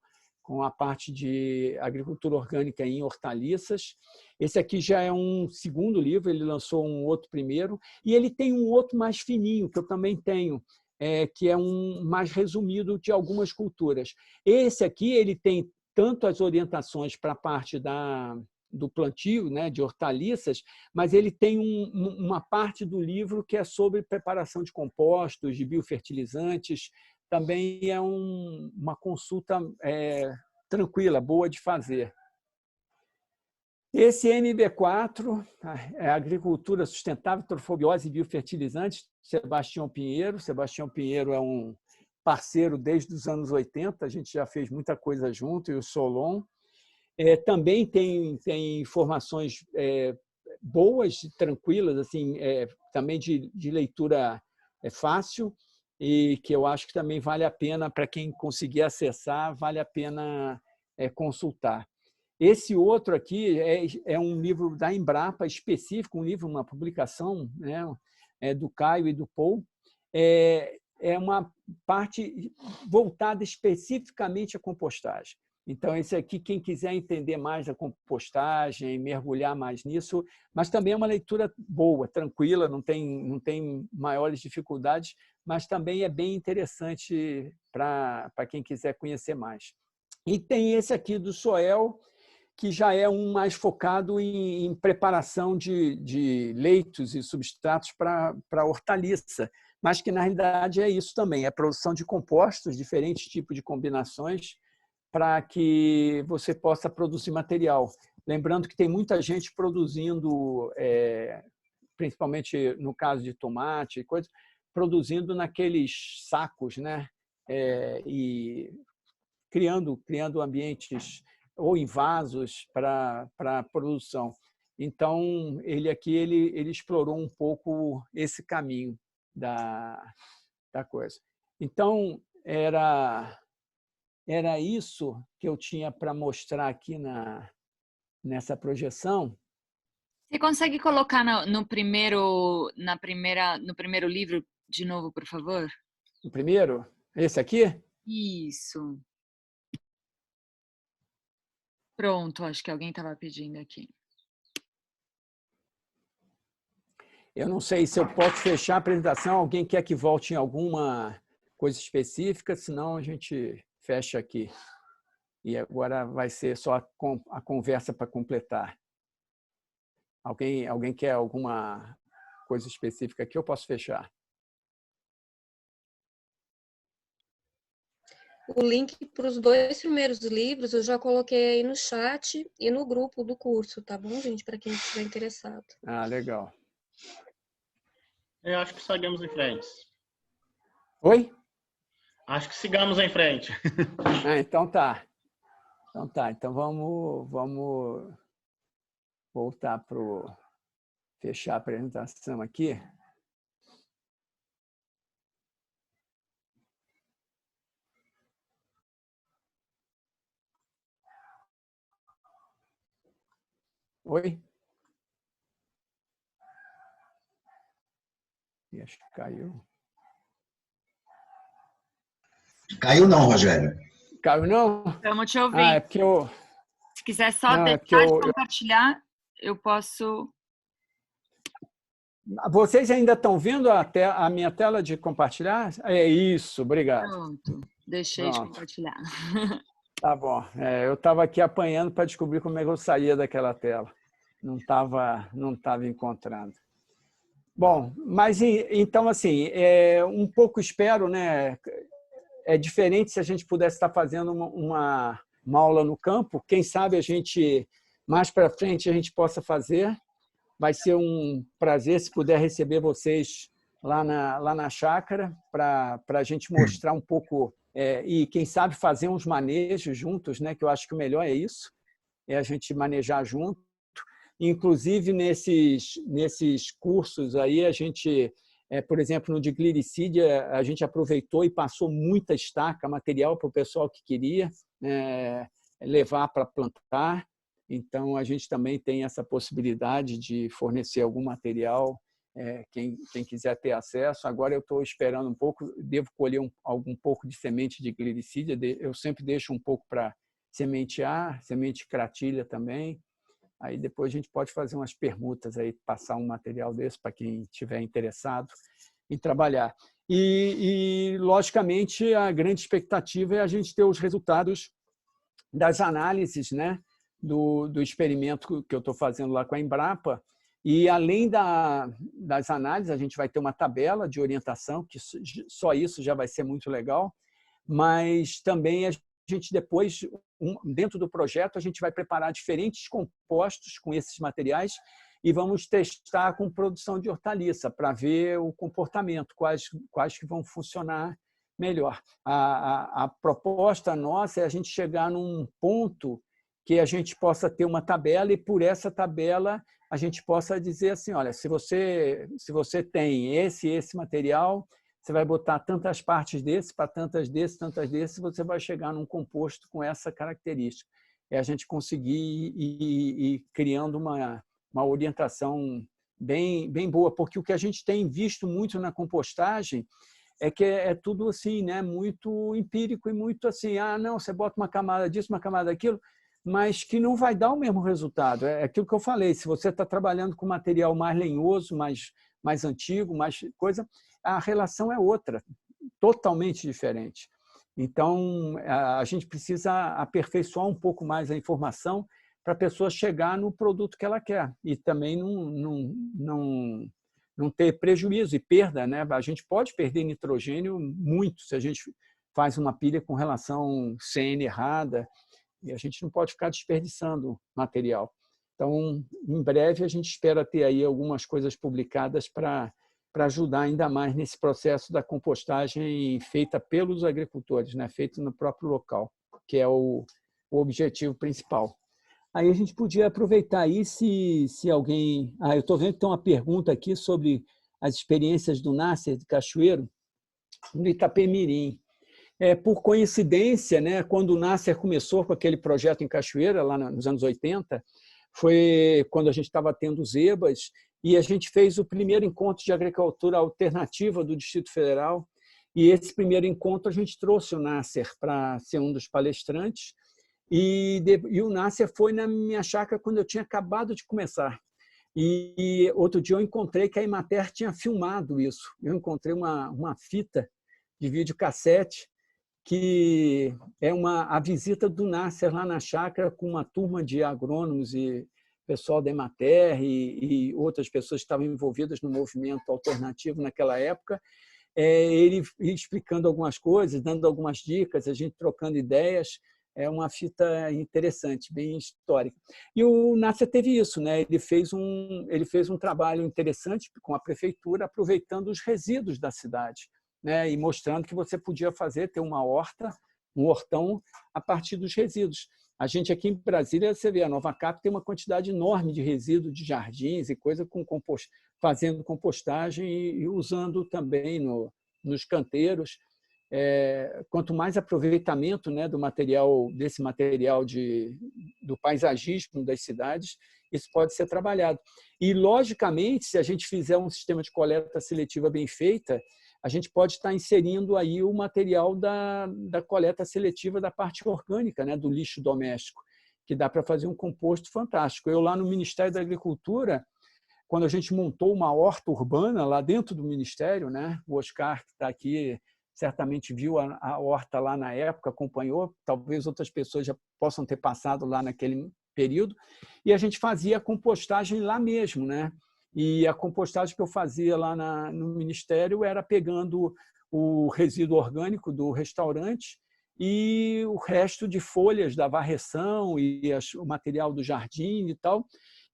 a parte de agricultura orgânica em hortaliças. Esse aqui já é um segundo livro, ele lançou um outro primeiro, e ele tem um outro mais fininho, que eu também tenho, que é um mais resumido de algumas culturas. Esse aqui ele tem tanto as orientações para a parte do plantio, né, de hortaliças, mas ele tem uma parte do livro que é sobre preparação de compostos, de biofertilizantes. Também é uma consulta tranquila, boa de fazer. Esse MB4 é Agricultura Sustentável, Trofobiose e Biofertilizantes, Sebastião Pinheiro. Sebastião Pinheiro é um parceiro desde os anos 80, a gente já fez muita coisa junto, e o Solon. Também tem informações boas, tranquilas, assim, também de leitura fácil, e que eu acho que também vale a pena, para quem conseguir acessar, vale a pena consultar. Esse outro aqui é um livro da Embrapa específico, uma publicação, né, do Caio e do Paul. É uma parte voltada especificamente à compostagem. Então, esse aqui, quem quiser entender mais a compostagem, mergulhar mais nisso, mas também é uma leitura boa, tranquila, não tem maiores dificuldades, mas também é bem interessante para quem quiser conhecer mais. E tem esse aqui do Soel, que já é um mais focado em preparação de leitos e substratos para hortaliça, mas que, na realidade, é isso também, é produção de compostos, diferentes tipos de combinações, para que você possa produzir material. Lembrando que tem muita gente produzindo, principalmente no caso de tomate, produzindo naqueles sacos, né? E criando ambientes ou em vasos para a produção. Então, ele aqui ele explorou um pouco esse caminho da coisa. Então, era isso que eu tinha para mostrar aqui nessa projeção. Você consegue colocar no primeiro livro de novo, por favor? O primeiro? Esse aqui? Isso. Pronto, acho que alguém estava pedindo aqui. Eu não sei se eu posso fechar a apresentação. Alguém quer que volte em alguma coisa específica? Senão a gente fecha aqui. E agora vai ser só a conversa para completar. Alguém quer alguma coisa específica aqui? Eu posso fechar. O link para os 2 primeiros livros eu já coloquei aí no chat e no grupo do curso, tá bom, gente? Para quem estiver interessado. Ah, legal. Eu acho que seguimos em frente. Oi? Acho que sigamos em frente. Então tá. Então vamos voltar para fechar a apresentação aqui. Oi? Acho que caiu. Caiu não, Rogério. Caiu não? Estamos te ouvindo. É porque eu... Se quiser só Não, deixar de compartilhar, eu posso... Vocês ainda estão vendo a minha tela de compartilhar? É isso, obrigado. Pronto, deixei de compartilhar. Tá bom. Eu estava aqui apanhando para descobrir como é que eu saía daquela tela. Não estava encontrando. Bom, mas então, assim, um pouco espero, né? É diferente se a gente pudesse estar fazendo uma aula no campo. Quem sabe a gente, mais para frente, a gente possa fazer. Vai ser um prazer se puder receber vocês lá na chácara para a gente mostrar um pouco e, quem sabe, fazer uns manejos juntos, né? Que eu acho que o melhor é isso, é a gente manejar junto. Inclusive, nesses cursos aí, a gente, por exemplo, no de glicídia, a gente aproveitou e passou muita estaca, material para o pessoal que queria levar para plantar. Então, a gente também tem essa possibilidade de fornecer algum material, quem quiser ter acesso. Agora, eu estou esperando um pouco, devo colher algum pouco de semente de glicídia, eu sempre deixo um pouco para sementear, semente cratilha também. Aí depois a gente pode fazer umas permutas, aí, passar um material desse para quem estiver interessado em trabalhar. E, logicamente, a grande expectativa é a gente ter os resultados das análises, né, do experimento que eu estou fazendo lá com a Embrapa. E, além das análises, a gente vai ter uma tabela de orientação, que só isso já vai ser muito legal, mas também a gente depois, dentro do projeto, a gente vai preparar diferentes compostos com esses materiais e vamos testar com produção de hortaliça para ver o comportamento, quais que vão funcionar melhor. A proposta nossa é a gente chegar num ponto que a gente possa ter uma tabela e, por essa tabela, a gente possa dizer assim, olha, se você tem esse material, você vai botar tantas partes desse para tantas desses, você vai chegar num composto com essa característica. É a gente conseguir ir criando uma orientação bem boa, porque o que a gente tem visto muito na compostagem é que é tudo assim, né? Muito empírico e muito assim, não, você bota uma camada disso, uma camada daquilo, mas que não vai dar o mesmo resultado. É aquilo que eu falei, se você está trabalhando com material mais lenhoso, mais antigo, mais coisa, a relação é outra, totalmente diferente. Então, a gente precisa aperfeiçoar um pouco mais a informação para a pessoa chegar no produto que ela quer e também não ter prejuízo e perda, né? A gente pode perder nitrogênio muito se a gente faz uma pilha com relação CN errada e a gente não pode ficar desperdiçando material. Então, em breve, a gente espera ter aí algumas coisas publicadas para ajudar ainda mais nesse processo da compostagem feita pelos agricultores, né? Feita no próprio local, que é o objetivo principal. Aí a gente podia aproveitar aí se alguém... eu estou vendo que tem uma pergunta aqui sobre as experiências do Nasser de Cachoeiro, no Itapemirim. Por coincidência, né, quando o Nasser começou com aquele projeto em Cachoeira, lá nos anos 80, foi quando a gente estava tendo os EBAs, e a gente fez o primeiro encontro de agricultura alternativa do Distrito Federal, e esse primeiro encontro a gente trouxe o Nasser para ser um dos palestrantes, e o Nasser foi na minha chácara quando eu tinha acabado de começar. E outro dia eu encontrei que a Emater tinha filmado isso. Eu encontrei uma fita de videocassete que é a visita do Nasser lá na chácara com uma turma de agrônomos e pessoal da Emater e outras pessoas que estavam envolvidas no movimento alternativo naquela época, ele explicando algumas coisas, dando algumas dicas, a gente trocando ideias. É uma fita interessante, bem histórica. E o Nasser teve isso, né? Ele fez um trabalho interessante com a prefeitura, aproveitando os resíduos da cidade, né? E mostrando que você podia ter uma horta, um hortão, a partir dos resíduos. A gente aqui em Brasília, você vê, a Nova Cap tem uma quantidade enorme de resíduos de jardins e coisa fazendo compostagem e usando também nos canteiros. Quanto mais aproveitamento, né, desse material do paisagismo das cidades, isso pode ser trabalhado. E, logicamente, se a gente fizer um sistema de coleta seletiva bem feita, a gente pode estar inserindo aí o material da coleta seletiva da parte orgânica, né, do lixo doméstico, que dá para fazer um composto fantástico. Eu, lá no Ministério da Agricultura, quando a gente montou uma horta urbana lá dentro do Ministério, né, o Oscar, que está aqui, certamente viu a horta lá na época, acompanhou, talvez outras pessoas já possam ter passado lá naquele período, e a gente fazia a compostagem lá mesmo, né? E a compostagem que eu fazia lá no Ministério era pegando o resíduo orgânico do restaurante e o resto de folhas da varreção e o material do jardim e tal,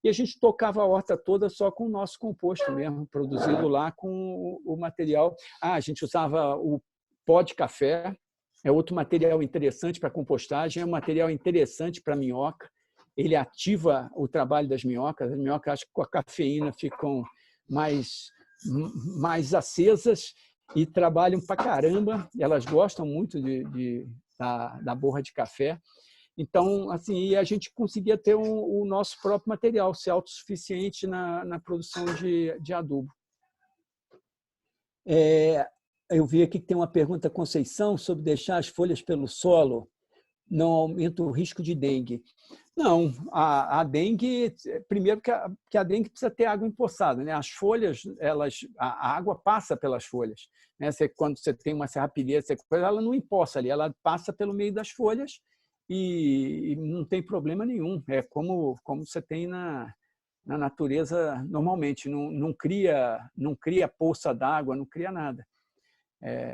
e a gente tocava a horta toda só com o nosso composto mesmo, produzido lá com o material. A gente usava o pó de café, é outro material interessante para compostagem, é um material interessante para minhoca, ele ativa o trabalho das minhocas, as minhocas, acho que com a cafeína ficam mais acesas e trabalham para caramba, elas gostam muito da borra de café. Então, assim, a gente conseguia ter o nosso próprio material, ser autossuficiente na produção de adubo. Eu vi aqui que tem uma pergunta, Conceição, sobre deixar as folhas pelo solo não aumenta o risco de dengue. Não, a dengue, primeiro que a dengue precisa ter água empoçada, né? As folhas, a água passa pelas folhas, né? Quando você tem uma serrapilheira, ela não empoça ali, ela passa pelo meio das folhas e não tem problema nenhum. É como você tem na natureza normalmente, não cria poça d'água, não cria nada.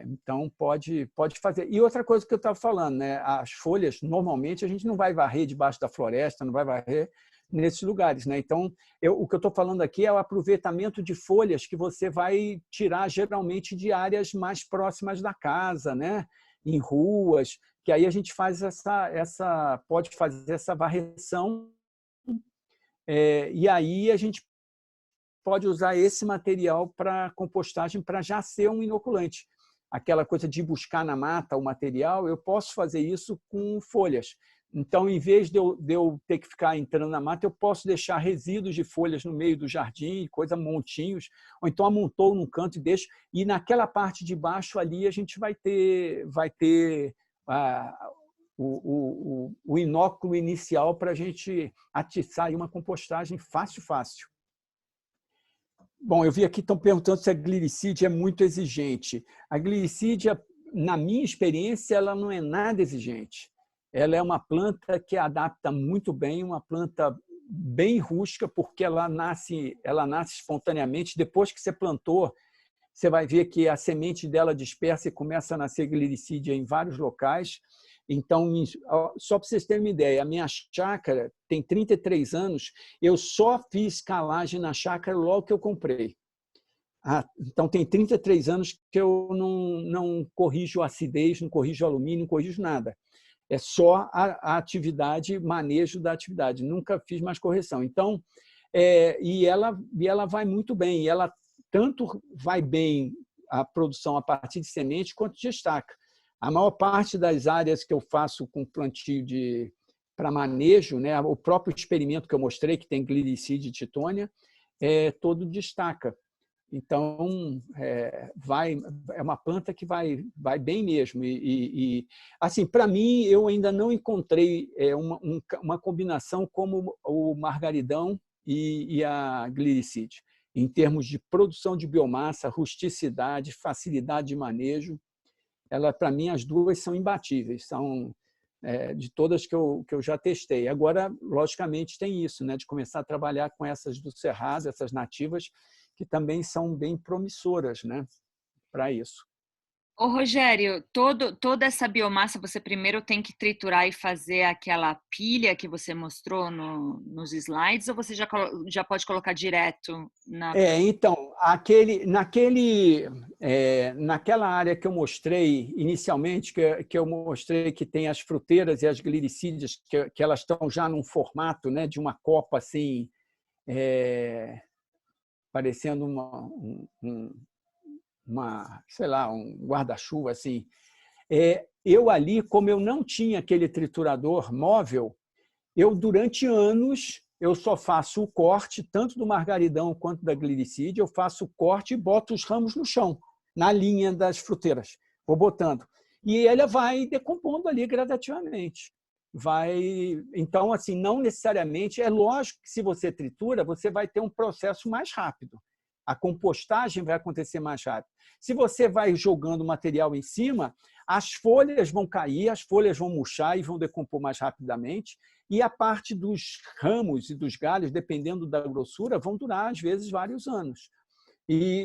Então, pode fazer. E outra coisa que eu estava falando, né? As folhas, normalmente, a gente não vai varrer debaixo da floresta, não vai varrer nesses lugares, né? Então, o que eu estou falando aqui é o aproveitamento de folhas que você vai tirar, geralmente, de áreas mais próximas da casa, né? Em ruas, que aí a gente faz pode fazer essa varreção, e aí a gente pode usar esse material para compostagem para já ser um inoculante. Aquela coisa de buscar na mata o material, eu posso fazer isso com folhas. Então, em vez de eu ter que ficar entrando na mata, eu posso deixar resíduos de folhas no meio do jardim, coisa, montinhos, ou então amontou num canto e deixo. E naquela parte de baixo ali a gente vai ter o inóculo inicial para a gente atiçar aí uma compostagem fácil. Bom, eu vi aqui, estão perguntando se a glicídia é muito exigente. A glicídia, na minha experiência, ela não é nada exigente. Ela é uma planta que adapta muito bem, uma planta bem rústica, porque ela nasce espontaneamente. Depois que você plantou, você vai ver que a semente dela dispersa e começa a nascer glicídia em vários locais. Então, só para vocês terem uma ideia, a minha chácara tem 33 anos, eu só fiz calagem na chácara logo que eu comprei. Então, tem 33 anos que eu não corrijo acidez, não corrijo alumínio, não corrijo nada. É só a atividade, manejo da atividade. Nunca fiz mais correção. Então, e ela vai muito bem. E ela tanto vai bem a produção a partir de semente quanto de estaca. A maior parte das áreas que eu faço com plantio para manejo, né, o próprio experimento que eu mostrei, que tem glicídia e titônia, é todo de estaca. Então, é uma planta que vai bem mesmo. Assim, para mim, eu ainda não encontrei uma combinação como o margaridão e a glicídia, em termos de produção de biomassa, rusticidade, facilidade de manejo. Para mim, as duas são imbatíveis, são de todas que eu já testei. Agora, logicamente, tem isso, né, de começar a trabalhar com essas do Cerrado, essas nativas, que também são bem promissoras, né, para isso. Ô, Rogério, toda essa biomassa você primeiro tem que triturar e fazer aquela pilha que você mostrou nos slides, ou você já pode colocar direto na... Então, naquela área que eu mostrei inicialmente, que eu mostrei que tem as fruteiras e as glicídias, que elas estão já num formato, né, de uma copa assim, parecendo sei lá, um guarda-chuva assim. Eu ali, como eu não tinha aquele triturador móvel, durante anos eu só faço o corte, tanto do margaridão quanto da glicídia, eu faço o corte e boto os ramos no chão, na linha das fruteiras. Vou botando. E ela vai decompondo ali gradativamente. Então, assim, não necessariamente... É lógico que se você tritura, você vai ter um processo mais rápido. A compostagem vai acontecer mais rápido. Se você vai jogando material em cima, as folhas vão cair, as folhas vão murchar e vão decompor mais rapidamente, e a parte dos ramos e dos galhos, dependendo da grossura, vão durar, às vezes, vários anos.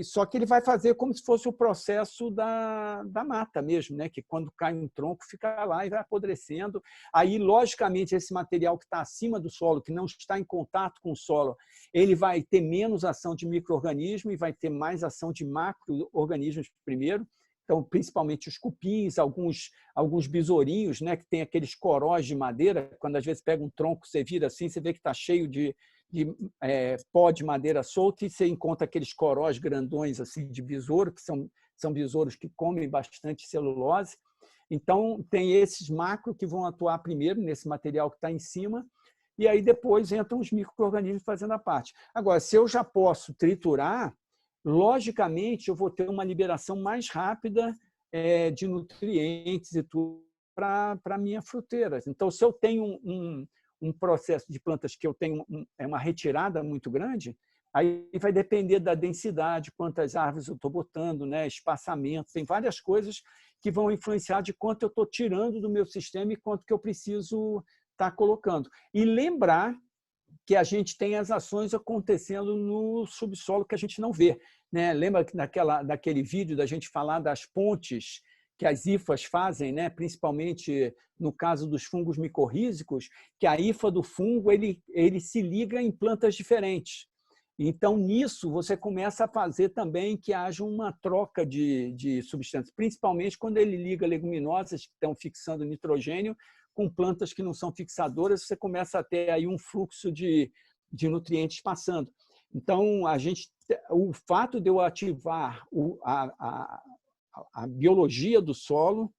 Só que ele vai fazer como se fosse o processo da mata mesmo, né? Que quando cai um tronco, fica lá e vai apodrecendo. Aí, logicamente, esse material que está acima do solo, que não está em contato com o solo, ele vai ter menos ação de micro-organismo e vai ter mais ação de macro-organismos primeiro. Então, principalmente os cupins, alguns besourinhos, né, que tem aqueles coróis de madeira. Quando às vezes pega um tronco, você vira assim, você vê que está cheio de pó de madeira solta, e você encontra aqueles coróis grandões assim, de besouro, que são besouros que comem bastante celulose. Então, tem esses macro que vão atuar primeiro nesse material que está em cima, e aí depois entram os micro-organismos fazendo a parte. Agora, se eu já posso triturar, logicamente, eu vou ter uma liberação mais rápida de nutrientes e tudo para a minha fruteira. Então, se eu tenho um processo de plantas que eu tenho uma retirada muito grande, aí vai depender da densidade, quantas árvores eu estou botando, né, espaçamento, tem várias coisas que vão influenciar de quanto eu estou tirando do meu sistema e quanto que eu preciso estar colocando. E lembrar que a gente tem as ações acontecendo no subsolo que a gente não vê, né? Lembra daquele vídeo da gente falar das pontes que as hifas fazem, né? Principalmente no caso dos fungos micorrízicos, que a hifa do fungo ele se liga em plantas diferentes. Então, nisso, você começa a fazer também que haja uma troca de substâncias, principalmente quando ele liga leguminosas que estão fixando nitrogênio com plantas que não são fixadoras, você começa a ter aí um fluxo de nutrientes passando. Então, o fato de eu ativar a biologia do solo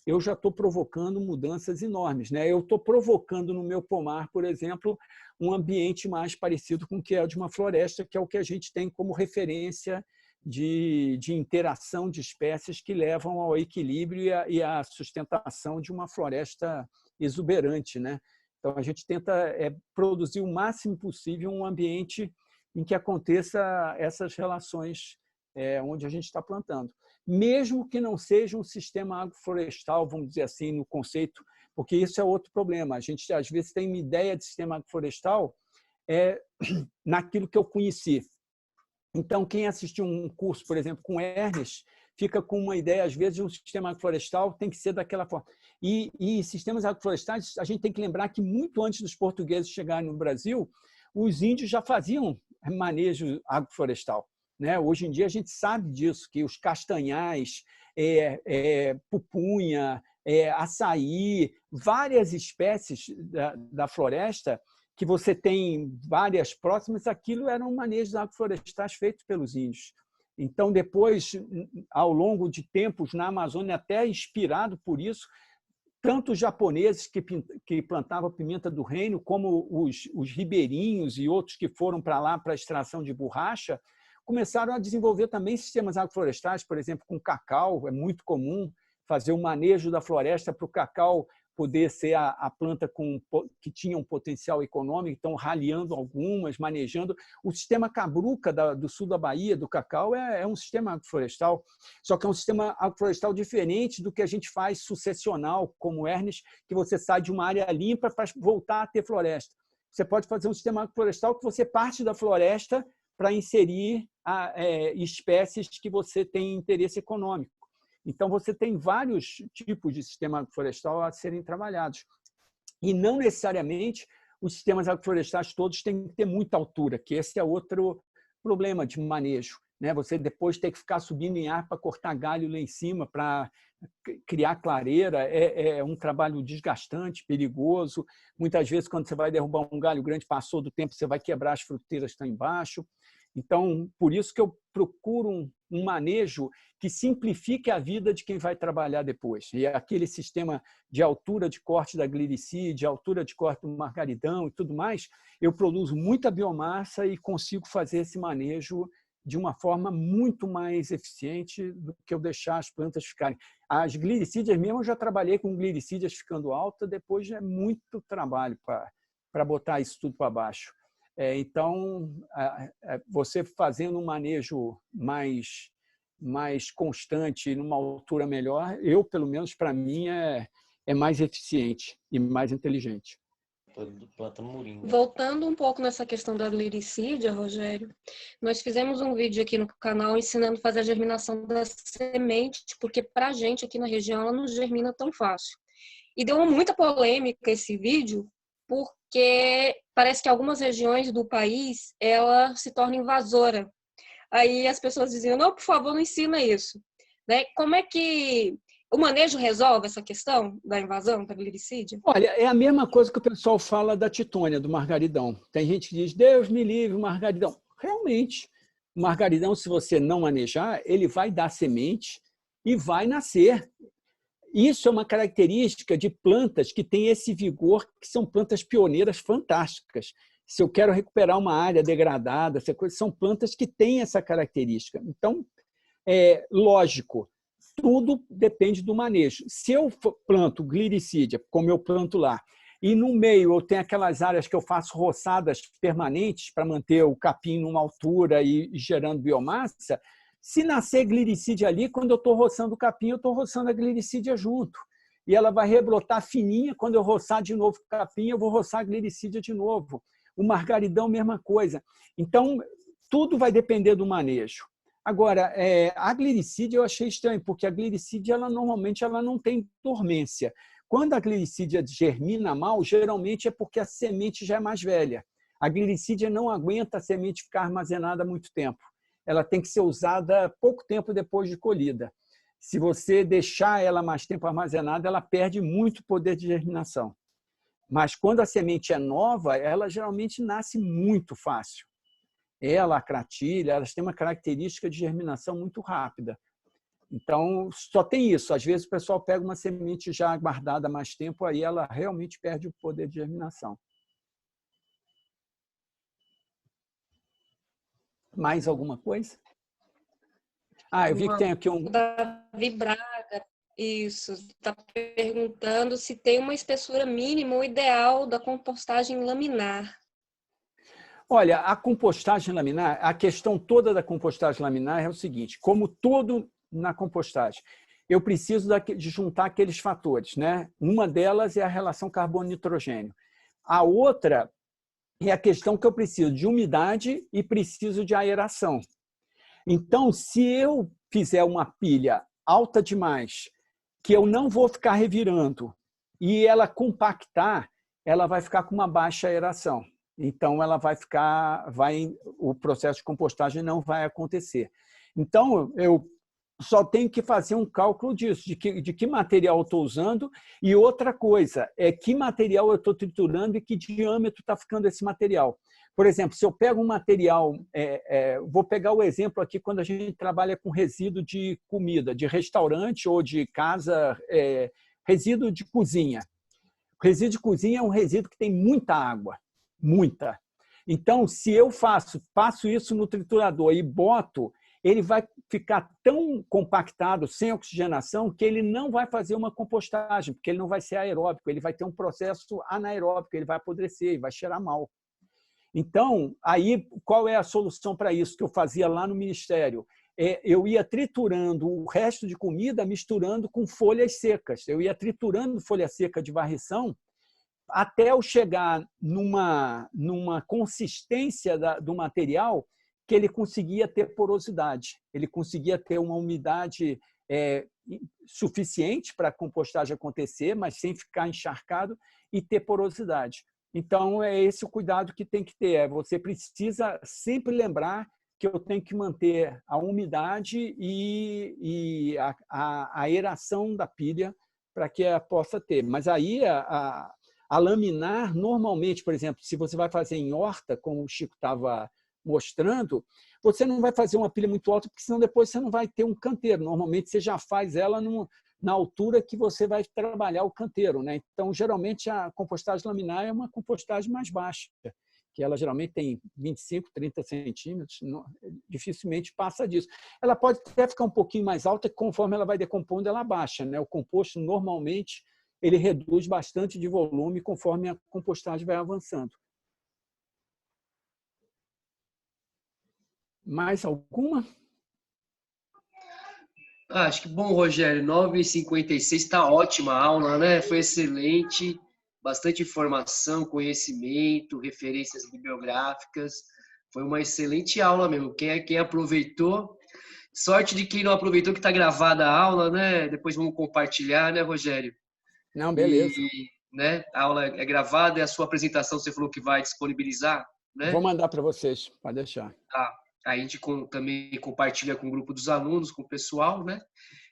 eu já estou provocando mudanças enormes, né? Eu estou provocando no meu pomar, por exemplo, um ambiente mais parecido com o que é o de uma floresta, que é o que a gente tem como referência de interação de espécies que levam ao equilíbrio e à sustentação de uma floresta exuberante, né? Então, a gente tenta produzir o máximo possível um ambiente em que aconteça essas relações onde a gente está plantando. Mesmo que não seja um sistema agroflorestal, vamos dizer assim, no conceito, porque isso é outro problema. A gente, às vezes, tem uma ideia de sistema agroflorestal naquilo que eu conheci. Então, quem assistiu um curso, por exemplo, com Ernest, fica com uma ideia, às vezes, de um sistema agroflorestal tem que ser daquela forma. E sistemas agroflorestais, a gente tem que lembrar que, muito antes dos portugueses chegarem no Brasil, os índios já faziam manejo agroflorestal, né? Hoje em dia, a gente sabe disso, que os castanhais, pupunha, açaí, várias espécies da floresta, que você tem várias próximas, aquilo eram manejos agroflorestais feitos pelos índios. Então, depois, ao longo de tempos, na Amazônia, até inspirado por isso, tanto os japoneses que plantavam pimenta do reino, como os ribeirinhos e outros que foram para lá para a extração de borracha, começaram a desenvolver também sistemas agroflorestais, por exemplo, com cacau. É muito comum fazer o manejo da floresta para o cacau poder ser a planta que tinha um potencial econômico, então raliando algumas, manejando. O sistema Cabruca do sul da Bahia, do cacau, é um sistema agroflorestal, só que é um sistema agroflorestal diferente do que a gente faz sucessional, como o Ernest, que você sai de uma área limpa para voltar a ter floresta. Você pode fazer um sistema agroflorestal que você parte da floresta para inserir espécies que você tem interesse econômico. Então, você tem vários tipos de sistema agroflorestal a serem trabalhados. E não necessariamente os sistemas agroflorestais todos têm que ter muita altura, que esse é outro problema de manejo, né? Você depois tem que ficar subindo em ar para cortar galho lá em cima, para criar clareira. É um trabalho desgastante, perigoso. Muitas vezes, quando você vai derrubar um galho grande, passou do tempo, você vai quebrar as fruteiras que estão embaixo. Então, por isso que eu procuro um manejo que simplifique a vida de quem vai trabalhar depois. E aquele sistema de altura de corte da glericídia, altura de corte do margaridão e tudo mais, eu produzo muita biomassa e consigo fazer esse manejo de uma forma muito mais eficiente do que eu deixar as plantas ficarem. As glericídias mesmo, eu já trabalhei com glericídias ficando alta, depois é muito trabalho para botar isso tudo para baixo. Então, você fazendo um manejo mais constante, numa altura melhor, pelo menos para mim, é mais eficiente e mais inteligente. Voltando um pouco nessa questão da glericídia, Rogério, nós fizemos um vídeo aqui no canal ensinando a fazer a germinação da semente, porque para a gente aqui na região ela não germina tão fácil. E deu muita polêmica esse vídeo, porque parece que algumas regiões do país ela se torna invasora. Aí as pessoas diziam, não, por favor, não ensina isso. Né? Como é que o manejo resolve essa questão da invasão da glericídia? Olha, é a mesma coisa que o pessoal fala da titônia, do margaridão. Tem gente que diz, Deus me livre, margaridão. Realmente, o margaridão, se você não manejar, ele vai dar semente e vai nascer. Isso é uma característica de plantas que têm esse vigor, que são plantas pioneiras fantásticas. Se eu quero recuperar uma área degradada, são plantas que têm essa característica. Então, lógico, tudo depende do manejo. Se eu planto glericídia, como eu planto lá, e no meio eu tenho aquelas áreas que eu faço roçadas permanentes para manter o capim numa altura e gerando biomassa, se nascer glericídia ali, quando eu estou roçando o capim, eu estou roçando a glericídia junto. E ela vai rebrotar fininha, quando eu roçar de novo o capim, eu vou roçar a glericídia de novo. O margaridão, mesma coisa. Então, tudo vai depender do manejo. Agora, a glericídia eu achei estranho, porque a glericídia normalmente ela não tem dormência. Quando a glericídia germina mal, geralmente é porque a semente já é mais velha. A glericídia não aguenta a semente ficar armazenada muito tempo. Ela tem que ser usada pouco tempo depois de colhida. Se você deixar ela mais tempo armazenada, ela perde muito poder de germinação. Mas quando a semente é nova, ela geralmente nasce muito fácil. Ela, a cratilha, elas têm uma característica de germinação muito rápida. Então, só tem isso. Às vezes o pessoal pega uma semente já guardada há mais tempo, aí ela realmente perde o poder de germinação. Mais alguma coisa? Eu vi que tem aqui um... Davi Braga, isso, está perguntando se tem uma espessura mínima ou ideal da compostagem laminar. Olha, a compostagem laminar, a questão toda da compostagem laminar é o seguinte, como todo na compostagem, eu preciso de juntar aqueles fatores, né? Uma delas é a relação carbono-nitrogênio. A outra é a questão que eu preciso de umidade e preciso de aeração. Então, se eu fizer uma pilha alta demais, que eu não vou ficar revirando, e ela compactar, ela vai ficar com uma baixa aeração. Então, ela o processo de compostagem não vai acontecer. Então, eu só tenho que fazer um cálculo disso, de que material eu estou usando, e outra coisa, é que material eu estou triturando e que diâmetro está ficando esse material. Por exemplo, se eu pego um material, vou pegar o exemplo aqui quando a gente trabalha com resíduo de comida, de restaurante ou de casa, resíduo de cozinha. O resíduo de cozinha é um resíduo que tem muita água, muita. Então, se eu passo isso no triturador e boto, ele vai ficar tão compactado, sem oxigenação, que ele não vai fazer uma compostagem, porque ele não vai ser aeróbico, ele vai ter um processo anaeróbico, ele vai apodrecer, vai cheirar mal. Então, aí, qual é a solução para isso que eu fazia lá no Ministério? Eu ia triturando o resto de comida, misturando com folhas secas. Eu ia triturando folha seca de varrição até eu chegar numa consistência do material que ele conseguia ter porosidade. Ele conseguia ter uma umidade suficiente para a compostagem acontecer, mas sem ficar encharcado e ter porosidade. Então, é esse o cuidado que tem que ter. Você precisa sempre lembrar que eu tenho que manter a umidade e a aeração da pilha para que ela possa ter. Mas aí, a laminar, normalmente, por exemplo, se você vai fazer em horta, como o Chico estava mostrando, você não vai fazer uma pilha muito alta, porque senão depois você não vai ter um canteiro. Normalmente, você já faz ela na altura que você vai trabalhar o canteiro, né? Então, geralmente, a compostagem laminar é uma compostagem mais baixa, que ela geralmente tem 25, 30 centímetros, dificilmente passa disso. Ela pode até ficar um pouquinho mais alta, conforme ela vai decompondo, ela baixa, né? O composto, normalmente, ele reduz bastante de volume conforme a compostagem vai avançando. Mais alguma? Acho que bom, Rogério. 9h56, está ótima a aula, né? Foi excelente, bastante informação, conhecimento, referências bibliográficas. Foi uma excelente aula mesmo. Quem aproveitou, sorte de quem não aproveitou que está gravada a aula, né? Depois vamos compartilhar, né, Rogério? Não, beleza. Né? A aula é gravada e a sua apresentação você falou que vai disponibilizar, né? Vou mandar para vocês, pode deixar. Tá. A gente também compartilha com o grupo dos alunos, com o pessoal, né?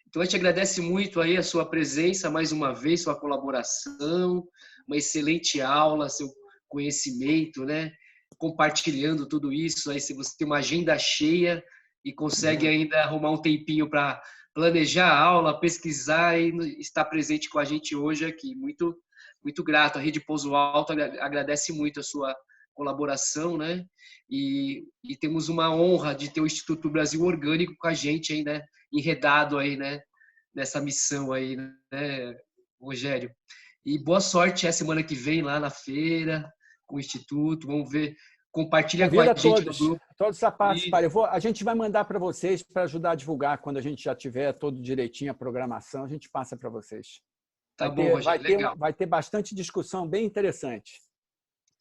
Então, a gente agradece muito aí a sua presença, mais uma vez, sua colaboração, uma excelente aula, seu conhecimento, né? Compartilhando tudo isso, aí se você tem uma agenda cheia e consegue ainda arrumar um tempinho para planejar a aula, pesquisar e estar presente com a gente hoje aqui. Muito, muito grato. A Rede Pouso Alto agradece muito a sua colaboração, né? E temos uma honra de ter o Instituto Brasil Orgânico com a gente aí, né? Enredado aí, né? Nessa missão aí, né, Rogério? E boa sorte a semana que vem lá na feira com o Instituto. Vamos ver. Compartilha com a gente no grupo. Todos a participarem. A gente vai mandar para vocês para ajudar a divulgar quando a gente já tiver todo direitinho a programação, a gente passa para vocês. Tá bom, Rogério. Vai ter bastante discussão bem interessante.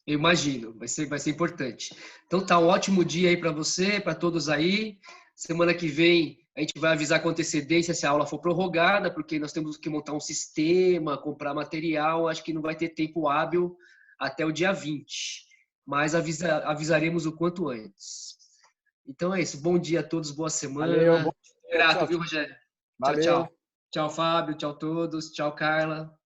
Eu imagino, vai ser importante. Então tá um ótimo dia aí para você, para todos aí. Semana que vem a gente vai avisar com antecedência se a aula for prorrogada, porque nós temos que montar um sistema, comprar material, acho que não vai ter tempo hábil até o dia 20, mas avisaremos o quanto antes. Então é isso, bom dia a todos, boa semana. Valeu, bom dia. Grato, Tchau, viu, Rogério? Valeu. Tchau, tchau. Tchau, Fábio, tchau a todos, tchau, Carla.